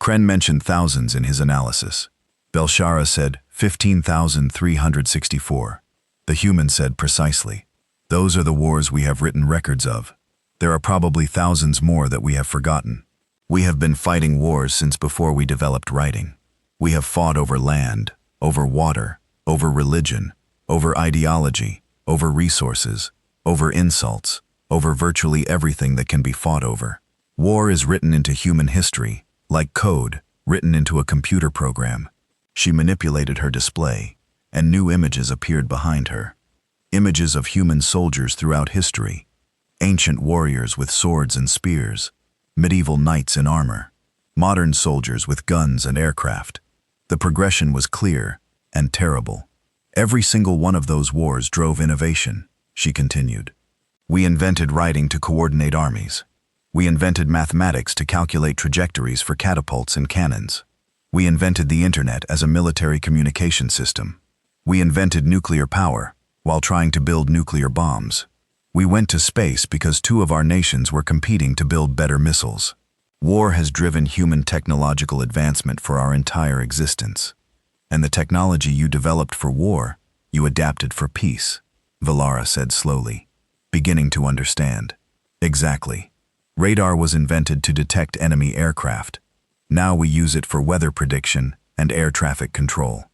Kren mentioned thousands in his analysis. Belshara said 15,364. The human said precisely, "Those are the wars we have written records of. There are probably thousands more that we have forgotten. We have been fighting wars since before we developed writing. We have fought over land, over water, over religion, over ideology, over resources, over insults, over virtually everything that can be fought over. War is written into human history, like code written into a computer program." She manipulated her display, and new images appeared behind her. Images of human soldiers throughout history, ancient warriors with swords and spears, medieval knights in armor, modern soldiers with guns and aircraft. The progression was clear and terrible. "Every single one of those wars drove innovation," she continued. "We invented writing to coordinate armies. We invented mathematics to calculate trajectories for catapults and cannons. We invented the internet as a military communication system. We invented nuclear power while trying to build nuclear bombs. We went to space because two of our nations were competing to build better missiles. War has driven human technological advancement for our entire existence. And the technology you developed for war, you adapted for peace, Valara said slowly, beginning to understand. Exactly. Radar was invented to detect enemy aircraft. Now we use it for weather prediction and air traffic control.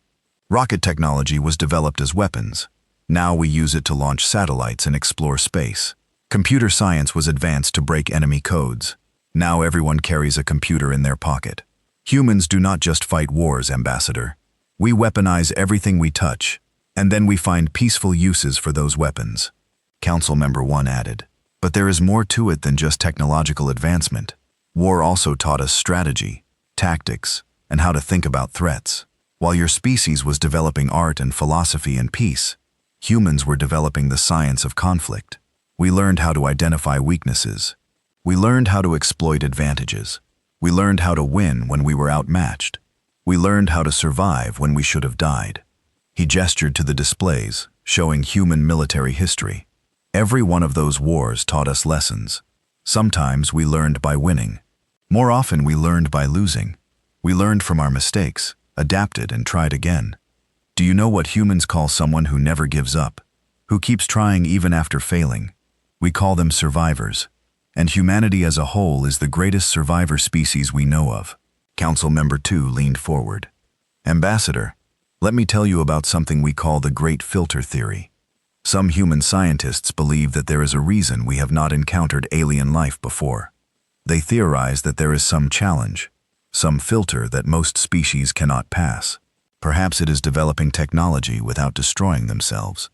Rocket technology was developed as weapons. Now we use it to launch satellites and explore space. Computer science was advanced to break enemy codes. Now everyone carries a computer in their pocket. Humans do not just fight wars, Ambassador. We weaponize everything we touch, and then we find peaceful uses for those weapons. Council Member 1 added. But there is more to it than just technological advancement. War also taught us strategy, tactics, and how to think about threats. While your species was developing art and philosophy and peace, humans were developing the science of conflict. We learned how to identify weaknesses. We learned how to exploit advantages. We learned how to win when we were outmatched. We learned how to survive when we should have died. He gestured to the displays, showing human military history. Every one of those wars taught us lessons. Sometimes we learned by winning. More often we learned by losing. We learned from our mistakes, adapted, and tried again. Do you know what humans call someone who never gives up, who keeps trying even after failing? We call them survivors. And humanity as a whole is the greatest survivor species we know of. Council Member 2 leaned forward. Ambassador, let me tell you about something we call the Great Filter Theory. Some human scientists believe that there is a reason we have not encountered alien life before. They theorize that there is some challenge, some filter that most species cannot pass. Perhaps it is developing technology without destroying themselves.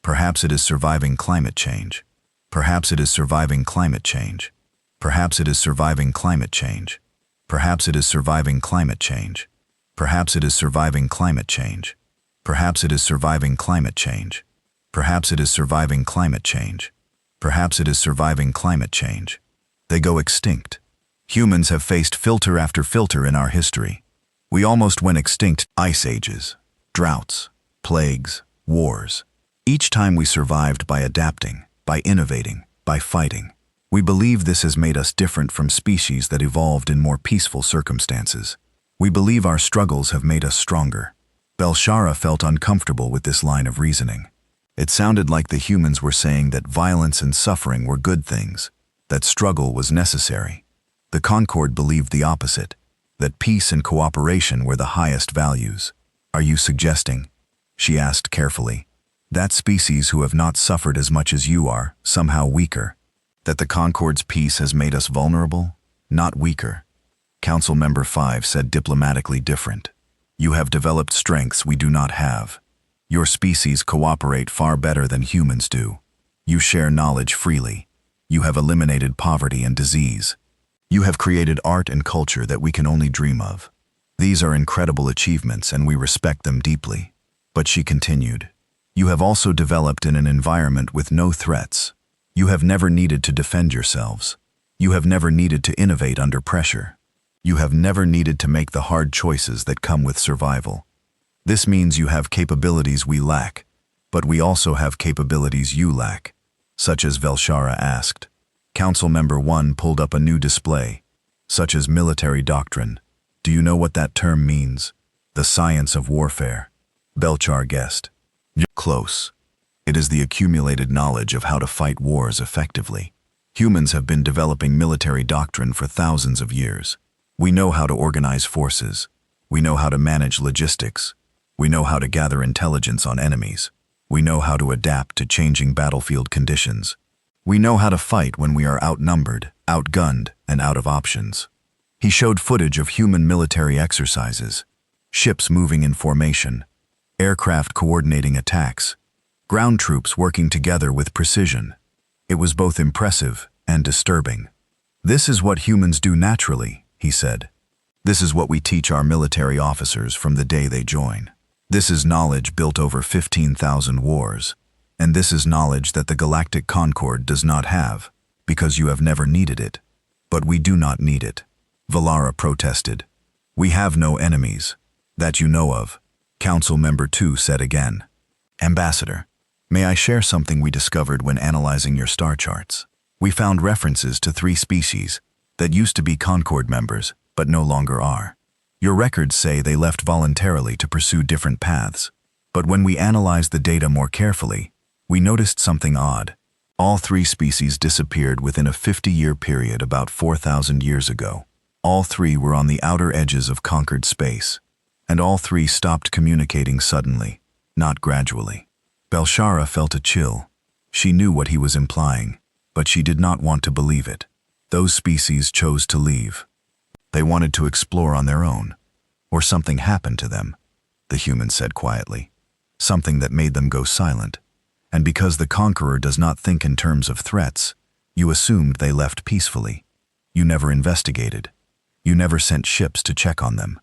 Perhaps it is surviving climate change. Perhaps it is surviving climate change. Perhaps it is surviving climate change. Perhaps it is surviving climate change. Perhaps it is surviving climate change. Perhaps it is surviving climate change. Perhaps it is surviving climate change. Perhaps it is surviving climate change. They go extinct. Humans have faced filter after filter in our history. We almost went extinct: ice ages, droughts, plagues, wars. Each time we survived by adapting, by innovating, by fighting. We believe this has made us different from species that evolved in more peaceful circumstances. We believe our struggles have made us stronger. Belshara felt uncomfortable with this line of reasoning. It sounded like the humans were saying that violence and suffering were good things, that struggle was necessary. The Concord believed the opposite, that peace and cooperation were the highest values. Are you suggesting, she asked carefully, that species who have not suffered as much as you are, somehow weaker? That the Concord's peace has made us vulnerable, not weaker? Council Member 5 said diplomatically different. You have developed strengths we do not have. Your species cooperate far better than humans do. You share knowledge freely. You have eliminated poverty and disease. You have created art and culture that we can only dream of. These are incredible achievements and we respect them deeply. But she continued, you have also developed in an environment with no threats. You have never needed to defend yourselves. You have never needed to innovate under pressure. You have never needed to make the hard choices that come with survival. This means you have capabilities we lack, but we also have capabilities you lack, such as Velshara asked. Council Member 1 pulled up a new display, such as military doctrine. Do you know what that term means? The science of warfare. Belchar guessed. Close. It is the accumulated knowledge of how to fight wars effectively. Humans have been developing military doctrine for thousands of years. We know how to organize forces. We know how to manage logistics. We know how to gather intelligence on enemies. We know how to adapt to changing battlefield conditions. We know how to fight when we are outnumbered, outgunned, and out of options. He showed footage of human military exercises, ships moving in formation, aircraft coordinating attacks, ground troops working together with precision. It was both impressive and disturbing. This is what humans do naturally, he said. This is what we teach our military officers from the day they join. This is knowledge built over 15,000 wars, and this is knowledge that the Galactic Concord does not have, because you have never needed it. But we do not need it. Valara protested. We have no enemies, that you know of. Council Member 2 said again. Ambassador, May I share something we discovered when analyzing your star charts? We found references to 3 species that used to be Concord members, but no longer are. Your records say they left voluntarily to pursue different paths. But when we analyzed the data more carefully, we noticed something odd. All 3 species disappeared within a 50-year period about 4,000 years ago. All 3 were on the outer edges of conquered space. And all 3 stopped communicating suddenly, not gradually. Belshara felt a chill. She knew what he was implying, but she did not want to believe it. Those species chose to leave. They wanted to explore on their own. Or something happened to them, the human said quietly. Something that made them go silent. And because the conqueror does not think in terms of threats, you assumed they left peacefully. You never investigated. You never sent ships to check on them.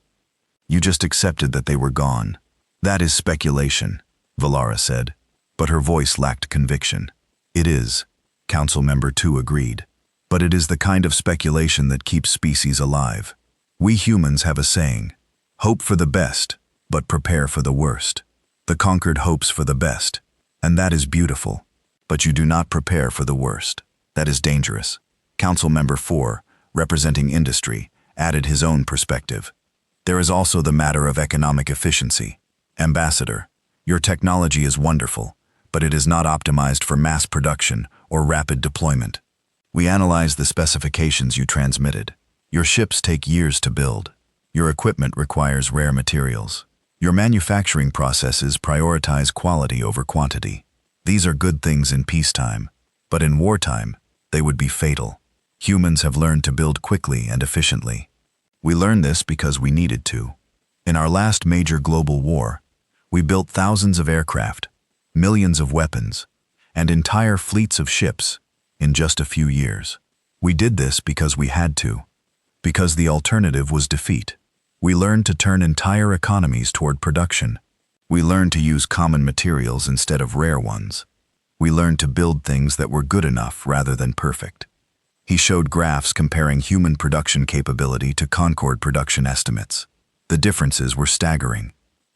You just accepted that they were gone. That is speculation, Valara said, but her voice lacked conviction. It is, Council Member 2 agreed. But it is the kind of speculation that keeps species alive. We humans have a saying, hope for the best, but prepare for the worst. The conquered hopes for the best, and that is beautiful. But you do not prepare for the worst. That is dangerous. Council Member 4, representing industry, added his own perspective. There is also the matter of economic efficiency. Ambassador, your technology is wonderful, but it is not optimized for mass production or rapid deployment. We analyzed the specifications you transmitted. Your ships take years to build. Your equipment requires rare materials. Your manufacturing processes prioritize quality over quantity. These are good things in peacetime, but in wartime, they would be fatal. Humans have learned to build quickly and efficiently. We learned this because we needed to. In our last major global war, we built thousands of aircraft, millions of weapons, and entire fleets of ships in just a few years. We did this because we had to, because the alternative was defeat. We learned to turn entire economies toward production. We learned to use common materials instead of rare ones. We learned to build things that were good enough rather than perfect. He showed graphs comparing human production capability to Concord production estimates. The differences were staggering.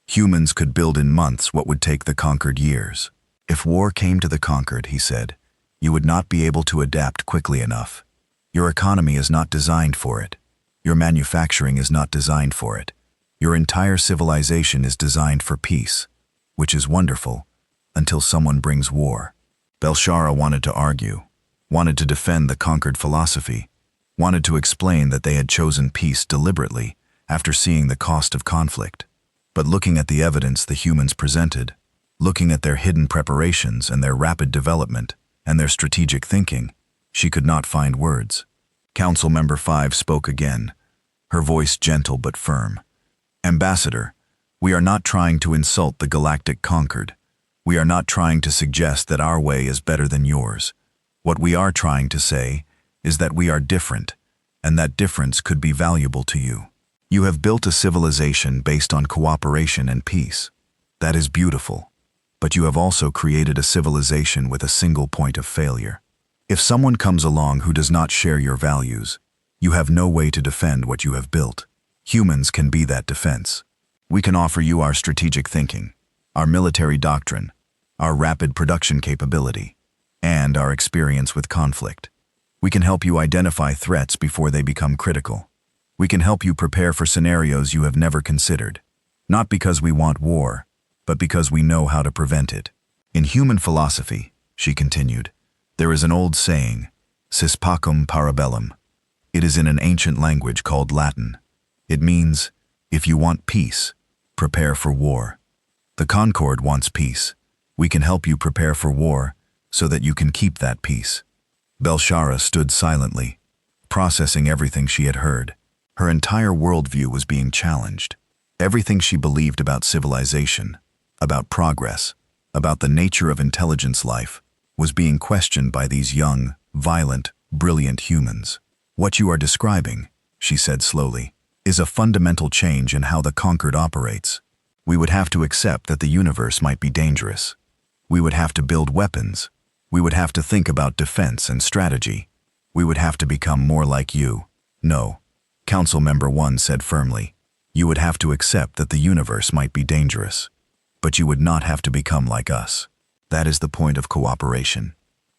Humans could build in months what would take the conquered years. If war came to the conquered, he said, you would not be able to adapt quickly enough. Your economy is not designed for it. Your manufacturing is not designed for it. Your entire civilization is designed for peace, which is wonderful, until someone brings war. Belshara wanted to argue, wanted to defend the conquered philosophy, wanted to explain that they had chosen peace deliberately after seeing the cost of conflict. But looking at the evidence the humans presented, looking at their hidden preparations and their rapid development, and their strategic thinking, she could not find words. Council Member 5 spoke again, her voice gentle but firm. Ambassador, we are not trying to insult the Galactic Conquered. We are not trying to suggest that our way is better than yours. What we are trying to say is that we are different, and that difference could be valuable to you. You have built a civilization based on cooperation and peace. That is beautiful. But you have also created a civilization with a single point of failure. If someone comes along who does not share your values, you have no way to defend what you have built. Humans can be that defense. We can offer you our strategic thinking, our military doctrine, our rapid production capability, and our experience with conflict. We can help you identify threats before they become critical. We can help you prepare for scenarios you have never considered, not because we want war, but because we know how to prevent it. In human philosophy, she continued, there is an old saying, sis pacem para bellum. It is in an ancient language called Latin. It means, if you want peace, prepare for war. The Concord wants peace. We can help you prepare for war so that you can keep that peace. Belshara stood silently, processing everything she had heard. Her entire worldview was being challenged. Everything she believed about civilization, about progress, about the nature of intelligence life, was being questioned by these young, violent, brilliant humans. What you are describing, she said slowly, is a fundamental change in how the conquered operates. We would have to accept that the universe might be dangerous. We would have to build weapons. We would have to think about defense and strategy. We would have to become more like you. No, Council Member 1 said firmly, you would have to accept that the universe might be dangerous. But you would not have to become like us. That is the point of cooperation.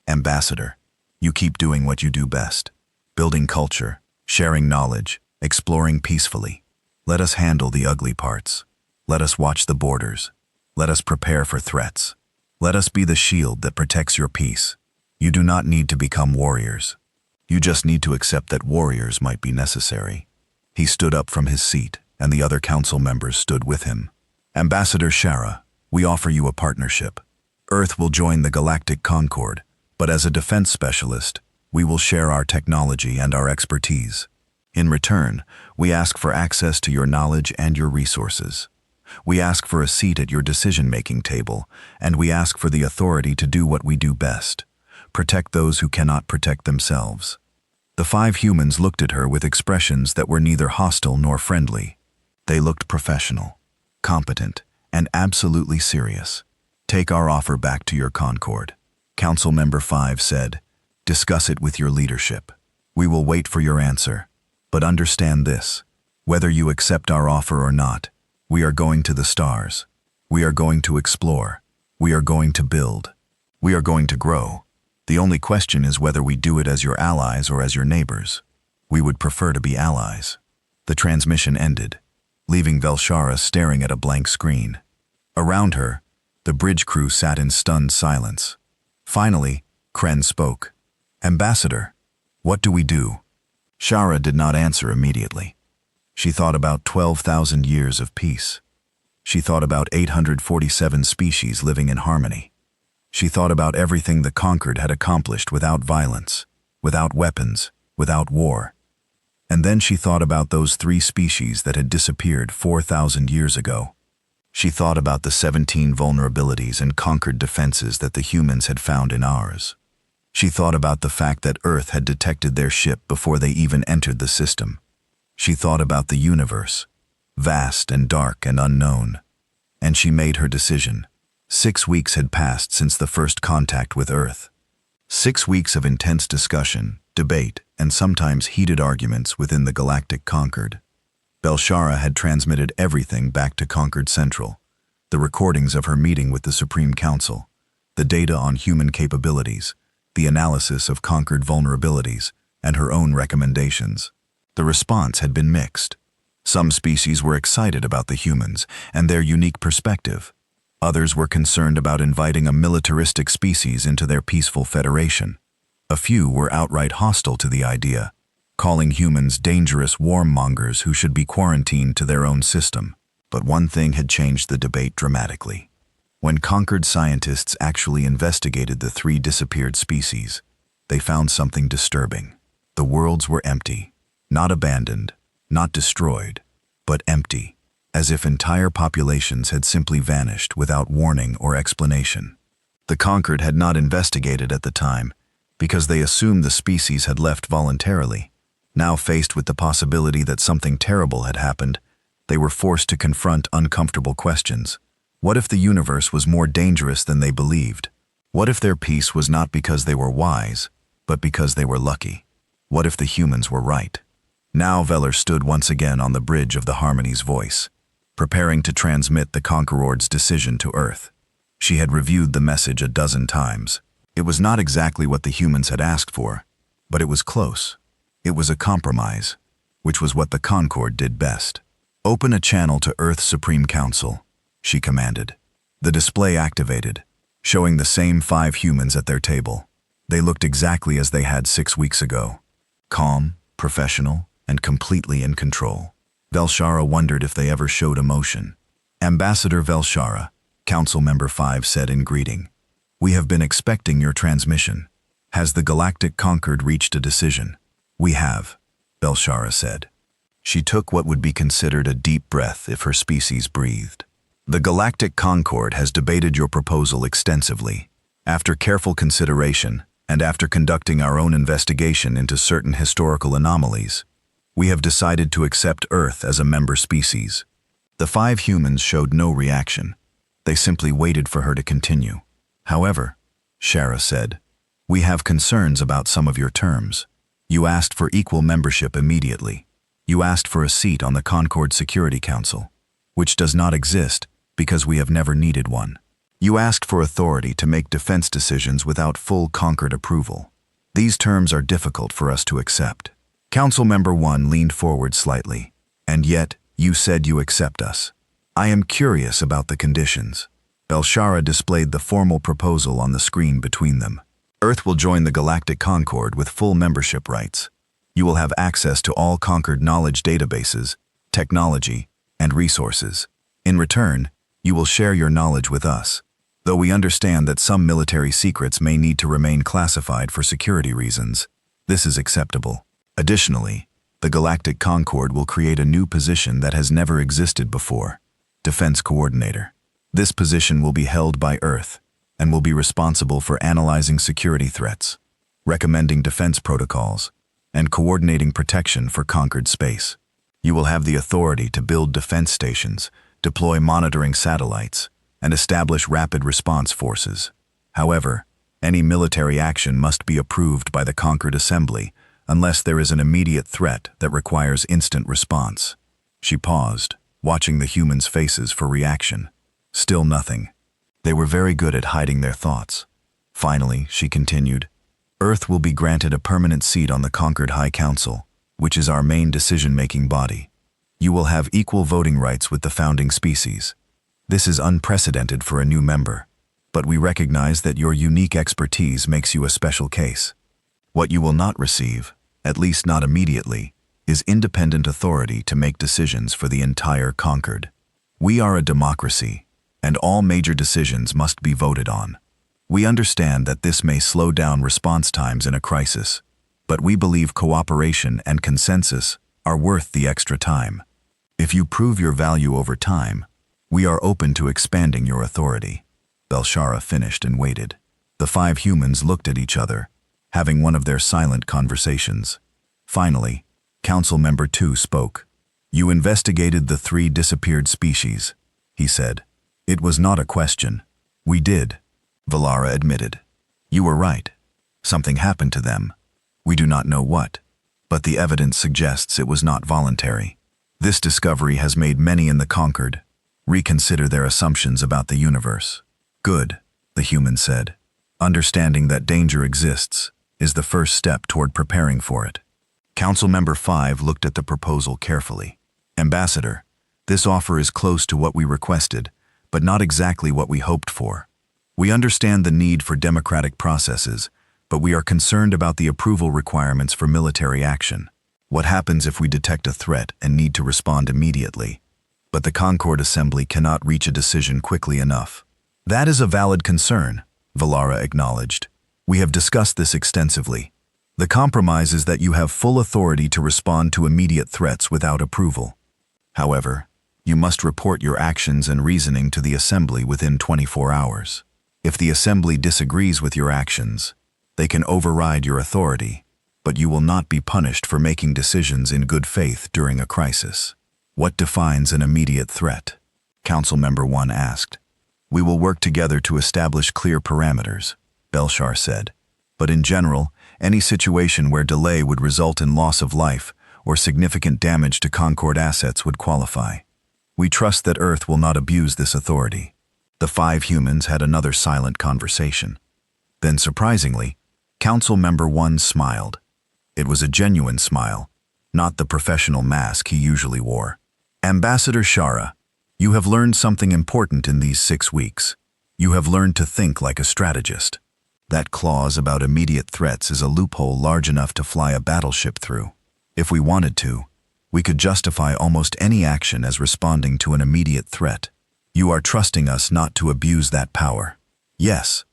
Ambassador, you keep doing what you do best. Building culture, sharing knowledge, exploring peacefully. Let us handle the ugly parts. Let us watch the borders. Let us prepare for threats. Let us be the shield that protects your peace. You do not need to become warriors. You just need to accept that warriors might be necessary. He stood up from his seat, and the other council members stood with him. Ambassador Shara, we offer you a partnership. Earth will join the Galactic Concord, but as a defense specialist, we will share our technology and our expertise. In return, we ask for access to your knowledge and your resources. We ask for a seat at your decision-making table, and we ask for the authority to do what we do best: protect those who cannot protect themselves. The 5 humans looked at her with expressions that were neither hostile nor friendly. They looked professional, competent, and absolutely serious. Take our offer back to your Concord. Council Member 5 said, discuss it with your leadership. We will wait for your answer. But understand this, whether you accept our offer or not, we are going to the stars. We are going to explore. We are going to build. We are going to grow. The only question is whether we do it as your allies or as your neighbors. We would prefer to be allies. The transmission ended, leaving Velshara staring at a blank screen. Around her, the bridge crew sat in stunned silence. Finally, Kren spoke. Ambassador, what do we do? Shara did not answer immediately. She thought about 12,000 years of peace. She thought about 847 species living in harmony. She thought about everything the Conquered had accomplished without violence, without weapons, without war. And then she thought about those 3 species that had disappeared 4,000 years ago. She thought about the 17 vulnerabilities and conquered defenses that the humans had found in ours. She thought about the fact that Earth had detected their ship before they even entered the system. She thought about the universe, vast and dark and unknown. And she made her decision. 6 weeks had passed since the first contact with Earth. 6 weeks of intense discussion, debate, and sometimes heated arguments within the Galactic Concord. Velshara had transmitted everything back to Concord Central: the recordings of her meeting with the Supreme Council, the data on human capabilities, the analysis of conquered vulnerabilities, and her own recommendations. The response had been mixed. Some species were excited about the humans and their unique perspective. Others were concerned about inviting a militaristic species into their peaceful federation. A few were outright hostile to the idea, calling humans dangerous warmongers who should be quarantined to their own system. But one thing had changed the debate dramatically. When Conquered scientists actually investigated the 3 disappeared species, they found something disturbing. The worlds were empty, not abandoned, not destroyed, but empty, as if entire populations had simply vanished without warning or explanation. The Conquered had not investigated at the time, because they assumed the species had left voluntarily. Now faced with the possibility that something terrible had happened, they were forced to confront uncomfortable questions. What if the universe was more dangerous than they believed? What if their peace was not because they were wise, but because they were lucky? What if the humans were right? Now Veller stood once again on the bridge of the Harmony's voice, preparing to transmit the Conqueror's decision to Earth. She had reviewed the message a dozen times. It was not exactly what the humans had asked for, but it was close. It was a compromise, which was what the Concord did best. Open a channel to Earth's Supreme Council, she commanded. The display activated, showing the same 5 humans at their table. They looked exactly as they had 6 weeks ago, calm, professional, and completely in control. Velshara wondered if they ever showed emotion. Ambassador Velshara, Council Member 5 said in greeting, "We have been expecting your transmission. Has the Galactic Concord reached a decision?" "We have," Velshara said. She took what would be considered a deep breath if her species breathed. "The Galactic Concord has debated your proposal extensively. After careful consideration, and after conducting our own investigation into certain historical anomalies, we have decided to accept Earth as a member species." The 5 humans showed no reaction. They simply waited for her to continue. "However," Shara said, "we have concerns about some of your terms. You asked for equal membership immediately. You asked for a seat on the Concord Security Council, which does not exist because we have never needed one. You asked for authority to make defense decisions without full Concord approval. These terms are difficult for us to accept. Council Member 1 leaned forward slightly. And yet, you said you accept us. I am curious about the conditions. Belshara displayed the formal proposal on the screen between them. Earth will join the Galactic Concord with full membership rights. You will have access to all Concord knowledge databases, technology, and resources. In return, you will share your knowledge with us. Though we understand that some military secrets may need to remain classified for security reasons, this is acceptable. Additionally, the Galactic Concord will create a new position that has never existed before: Defense Coordinator. This position will be held by Earth and will be responsible for analyzing security threats, recommending defense protocols, and coordinating protection for conquered space. You will have the authority to build defense stations, deploy monitoring satellites, and establish rapid response forces. However, any military action must be approved by the Conquered Assembly unless there is an immediate threat that requires instant response. She paused, watching the humans' faces for reaction. Still nothing. They were very good at hiding their thoughts. Finally, she continued, Earth will be granted a permanent seat on the Conquered High Council, which is our main decision-making body. You will have equal voting rights with the founding species. This is unprecedented for a new member, but we recognize that your unique expertise makes you a special case. What you will not receive, at least not immediately, is independent authority to make decisions for the entire Concord. We are a democracy, and all major decisions must be voted on. We understand that this may slow down response times in a crisis, but we believe cooperation and consensus are worth the extra time. If you prove your value over time, we are open to expanding your authority. Belshara finished and waited. The 5 humans looked at each other, having one of their silent conversations. Finally, Council Member 2 spoke. You investigated the 3 disappeared species, he said. It was not a question. We did, Valara admitted. You were right. Something happened to them. We do not know what, but the evidence suggests it was not voluntary. This discovery has made many in the Conquered reconsider their assumptions about the universe. Good, the human said. Understanding that danger exists is the first step toward preparing for it. Council Member 5 looked at the proposal carefully. Ambassador, this offer is close to what we requested, but not exactly what we hoped for. We understand the need for democratic processes, but we are concerned about the approval requirements for military action. What happens if we detect a threat and need to respond immediately, but the Concord Assembly cannot reach a decision quickly enough? That is a valid concern, Valara acknowledged. We have discussed this extensively. The compromise is that you have full authority to respond to immediate threats without approval. However, you must report your actions and reasoning to the Assembly within 24 hours. If the Assembly disagrees with your actions, they can override your authority, but you will not be punished for making decisions in good faith during a crisis. What defines an immediate threat? Council Member 1 asked. We will work together to establish clear parameters, Belshar said. But in general, any situation where delay would result in loss of life or significant damage to Concord assets would qualify. We trust that Earth will not abuse this authority. The 5 humans had another silent conversation. Then, surprisingly, Council Member 1 smiled. It was a genuine smile, not the professional mask he usually wore. Ambassador Shara, you have learned something important in these 6 weeks. You have learned to think like a strategist. That clause about immediate threats is a loophole large enough to fly a battleship through. If we wanted to, we could justify almost any action as responding to an immediate threat. You are trusting us not to abuse that power. Yes,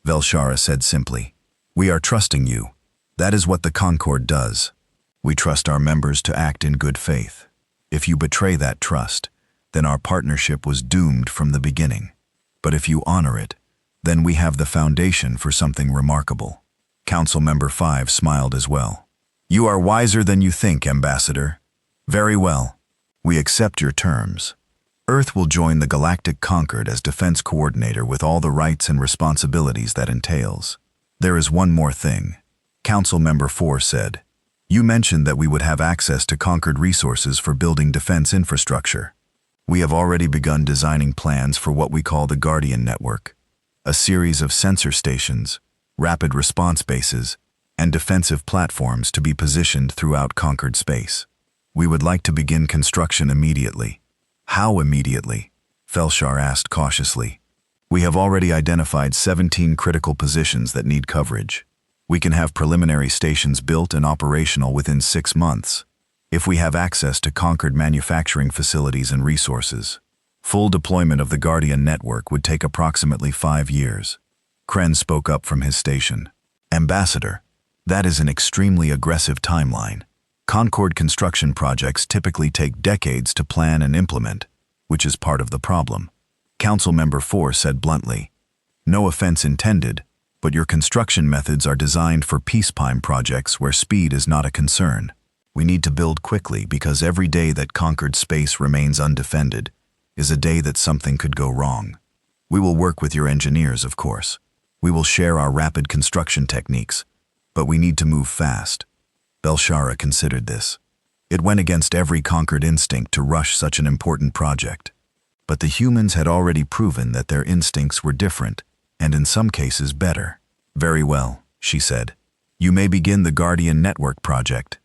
Velshara said simply. We are trusting you. That is what the Concord does. We trust our members to act in good faith. If you betray that trust, then our partnership was doomed from the beginning. But if you honor it, then we have the foundation for something remarkable. Council Member 5 smiled as well. You are wiser than you think, Ambassador. Very well. We accept your terms. Earth will join the Galactic Concord as defense coordinator with all the rights and responsibilities that entails. There is one more thing. Council Member 4 said. You mentioned that we would have access to Concord resources for building defense infrastructure. We have already begun designing plans for what we call the Guardian Network. a series of sensor stations, rapid response bases, and defensive platforms to be positioned throughout conquered space. We would like to begin construction immediately. How immediately? Felshar asked cautiously. We have already identified 17 critical positions that need coverage. We can have preliminary stations built and operational within 6 months, if we have access to conquered manufacturing facilities and resources. Full deployment of the Guardian network would take approximately 5 years. Kren spoke up from his station. Ambassador, that is an extremely aggressive timeline. Concord construction projects typically take decades to plan and implement, which is part of the problem. Council Member 4 said bluntly, "No offense intended, but your construction methods are designed for peacetime projects where speed is not a concern. We need to build quickly because every day that conquered space remains undefended is a day that something could go wrong. We will work with your engineers, of course. We will share our rapid construction techniques, but we need to move fast." Belshara considered this. It went against every conquered instinct to rush such an important project. But the humans had already proven that their instincts were different, and in some cases better. "Very well," she said. "You may begin the Guardian Network project,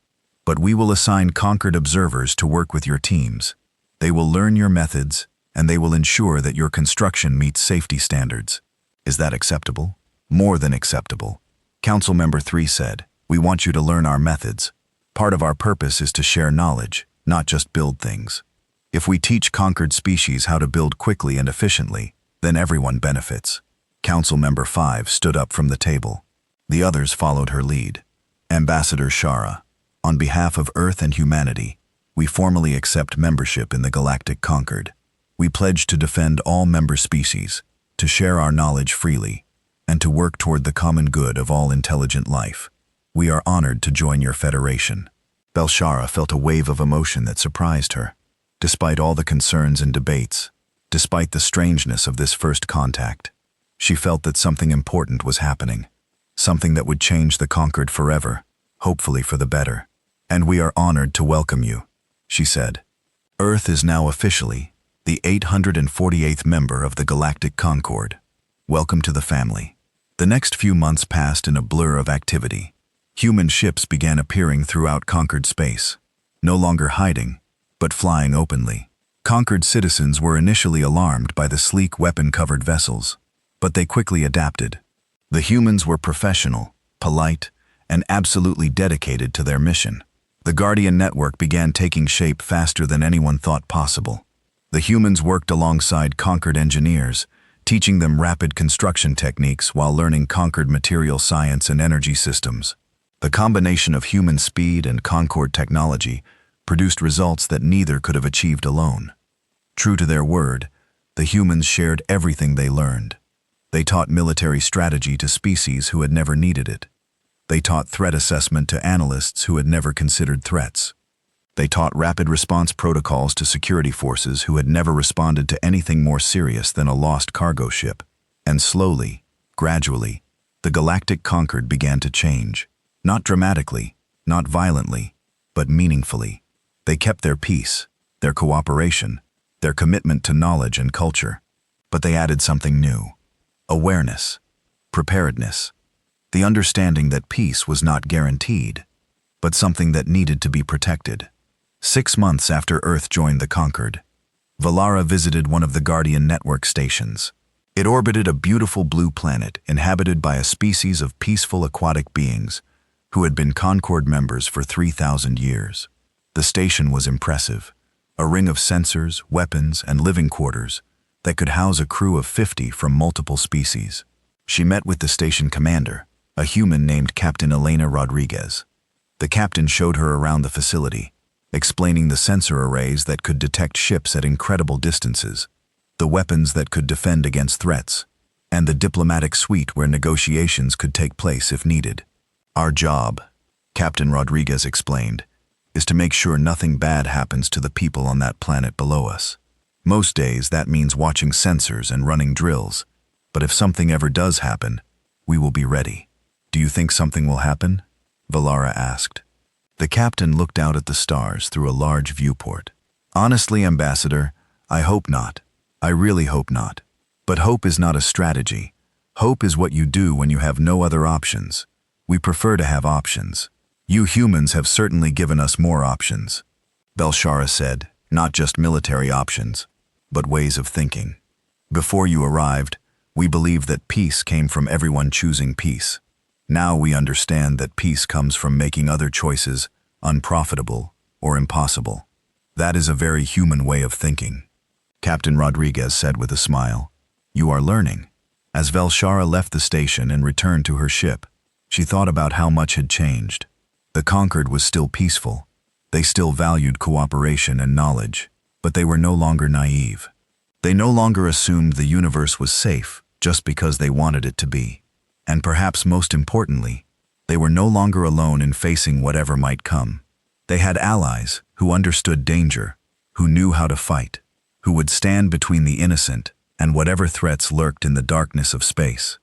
but we will assign conquered observers to work with your teams. They will learn your methods, and they will ensure that your construction meets safety standards. Is that acceptable?" "More than acceptable." Council Member 3 said, "We want you to learn our methods. Part of our purpose is to share knowledge, not just build things. If we teach conquered species how to build quickly and efficiently, then everyone benefits." Council Member 5 stood up from the table. The others followed her lead. "Ambassador Shara, on behalf of Earth and humanity, we formally accept membership in the Galactic Concord. We pledge to defend all member species, to share our knowledge freely, and to work toward the common good of all intelligent life. We are honored to join your federation." Belshara felt a wave of emotion that surprised her. Despite all the concerns and debates, despite the strangeness of this first contact, she felt that something important was happening, something that would change the conquered forever, hopefully for the better. "And we are honored to welcome you," she said. "Earth is now officially the 848th member of the Galactic Concord. Welcome to the family." The next few months passed in a blur of activity. Human ships began appearing throughout conquered space, no longer hiding, but flying openly. Conquered citizens were initially alarmed by the sleek weapon-covered vessels, but they quickly adapted. The humans were professional, polite, and absolutely dedicated to their mission. The Guardian network began taking shape faster than anyone thought possible. The humans worked alongside conquered engineers, teaching them rapid construction techniques while learning conquered material science and energy systems. The combination of human speed and Concord technology produced results that neither could have achieved alone. True to their word, the humans shared everything they learned. They taught military strategy to species who had never needed it. They taught threat assessment to analysts who had never considered threats. They taught rapid response protocols to security forces who had never responded to anything more serious than a lost cargo ship. And slowly, gradually, the Galactic Concord began to change. Not dramatically, not violently, but meaningfully. They kept their peace, their cooperation, their commitment to knowledge and culture. But they added something new: awareness, preparedness, the understanding that peace was not guaranteed, but something that needed to be protected. 6 months after Earth joined the Concord, Valara visited one of the Guardian network stations. It orbited a beautiful blue planet inhabited by a species of peaceful aquatic beings who had been Concord members for 3,000 years. The station was impressive, a ring of sensors, weapons, and living quarters that could house a crew of 50 from multiple species. She met with the station commander, a human named Captain Elena Rodriguez. The captain showed her around the facility, explaining the sensor arrays that could detect ships at incredible distances, the weapons that could defend against threats, and the diplomatic suite where negotiations could take place if needed. "Our job," Captain Rodriguez explained, "is to make sure nothing bad happens to the people on that planet below us. Most days that means watching sensors and running drills, but if something ever does happen, we will be ready." "Do you think something will happen?" Valara asked. The captain looked out at the stars through a large viewport. "Honestly, Ambassador, I hope not. I really hope not. But hope is not a strategy. Hope is what you do when you have no other options. We prefer to have options. You humans have certainly given us more options, Belshara said, not just military options, but ways of thinking. Before you arrived, we believed that peace came from everyone choosing peace. Now we understand that peace comes from making other choices unprofitable or impossible. That is a very human way of thinking, Captain Rodriguez said with a smile. You are learning. As Velshara left the station and returned to her ship, she thought about how much had changed. The Conquered was still peaceful. They still valued cooperation and knowledge, but they were no longer naive. They no longer assumed the universe was safe just because they wanted it to be. And perhaps most importantly, they were no longer alone in facing whatever might come. They had allies who understood danger, who knew how to fight, who would stand between the innocent and whatever threats lurked in the darkness of space.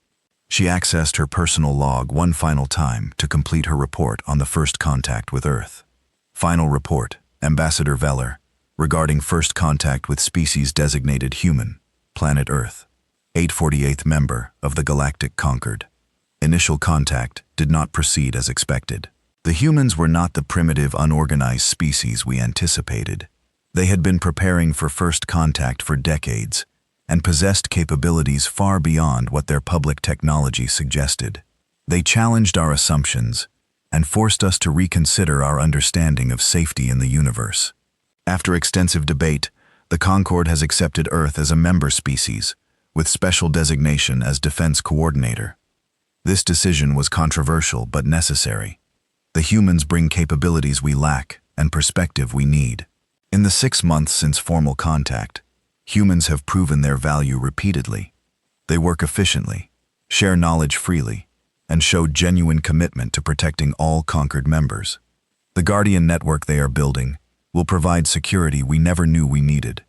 She accessed her personal log one final time to complete her report on the first contact with Earth. Final report, Ambassador Veller, regarding first contact with species designated human, planet Earth, 848th member of the Galactic Conquered. Initial contact did not proceed as expected. The humans were not the primitive, unorganized species we anticipated. They had been preparing for first contact for decades and possessed capabilities far beyond what their public technology suggested. They challenged our assumptions and forced us to reconsider our understanding of safety in the universe. After extensive debate, the Concord has accepted Earth as a member species, with special designation as Defense Coordinator. This decision was controversial but necessary. The humans bring capabilities we lack and perspective we need. In the 6 months since formal contact, humans have proven their value repeatedly. They work efficiently, share knowledge freely, and show genuine commitment to protecting all Conquered members. The Guardian network they are building will provide security we never knew we needed.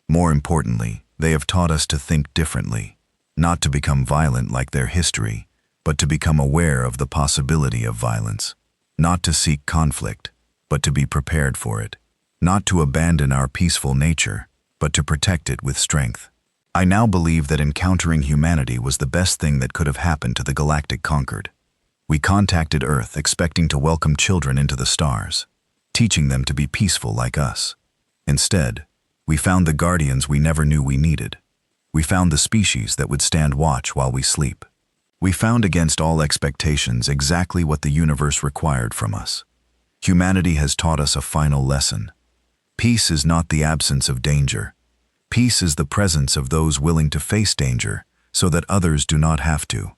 More importantly, they have taught us to think differently, not to become violent like their history, but to become aware of the possibility of violence, not to seek conflict, but to be prepared for it, not to abandon our peaceful nature, but to protect it with strength. I now believe that encountering humanity was the best thing that could have happened to the Galactic Conquered. We contacted Earth expecting to welcome children into the stars, teaching them to be peaceful like us. Instead, we found the guardians we never knew we needed. We found the species that would stand watch while we sleep. We found against all expectations exactly what the universe required from us. Humanity has taught us a final lesson. Peace is not the absence of danger. Peace is the presence of those willing to face danger so that others do not have to.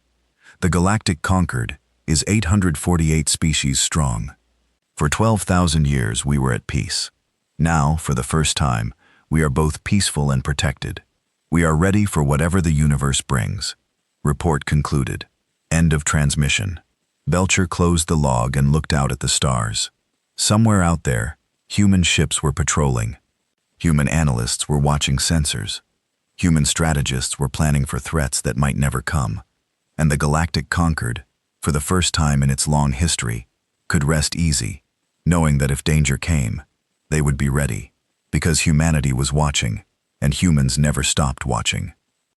The Galactic Conquered is 848 species strong. For 12,000 years we were at peace. Now, for the first time, we are both peaceful and protected. We are ready for whatever the universe brings. Report concluded. End of transmission. Belcher closed the log and looked out at the stars. Somewhere out there, human ships were patrolling. Human analysts were watching sensors. Human strategists were planning for threats that might never come. And the Galactic Conquered, for the first time in its long history, could rest easy, knowing that if danger came, they would be ready, because humanity was watching, and humans never stopped watching.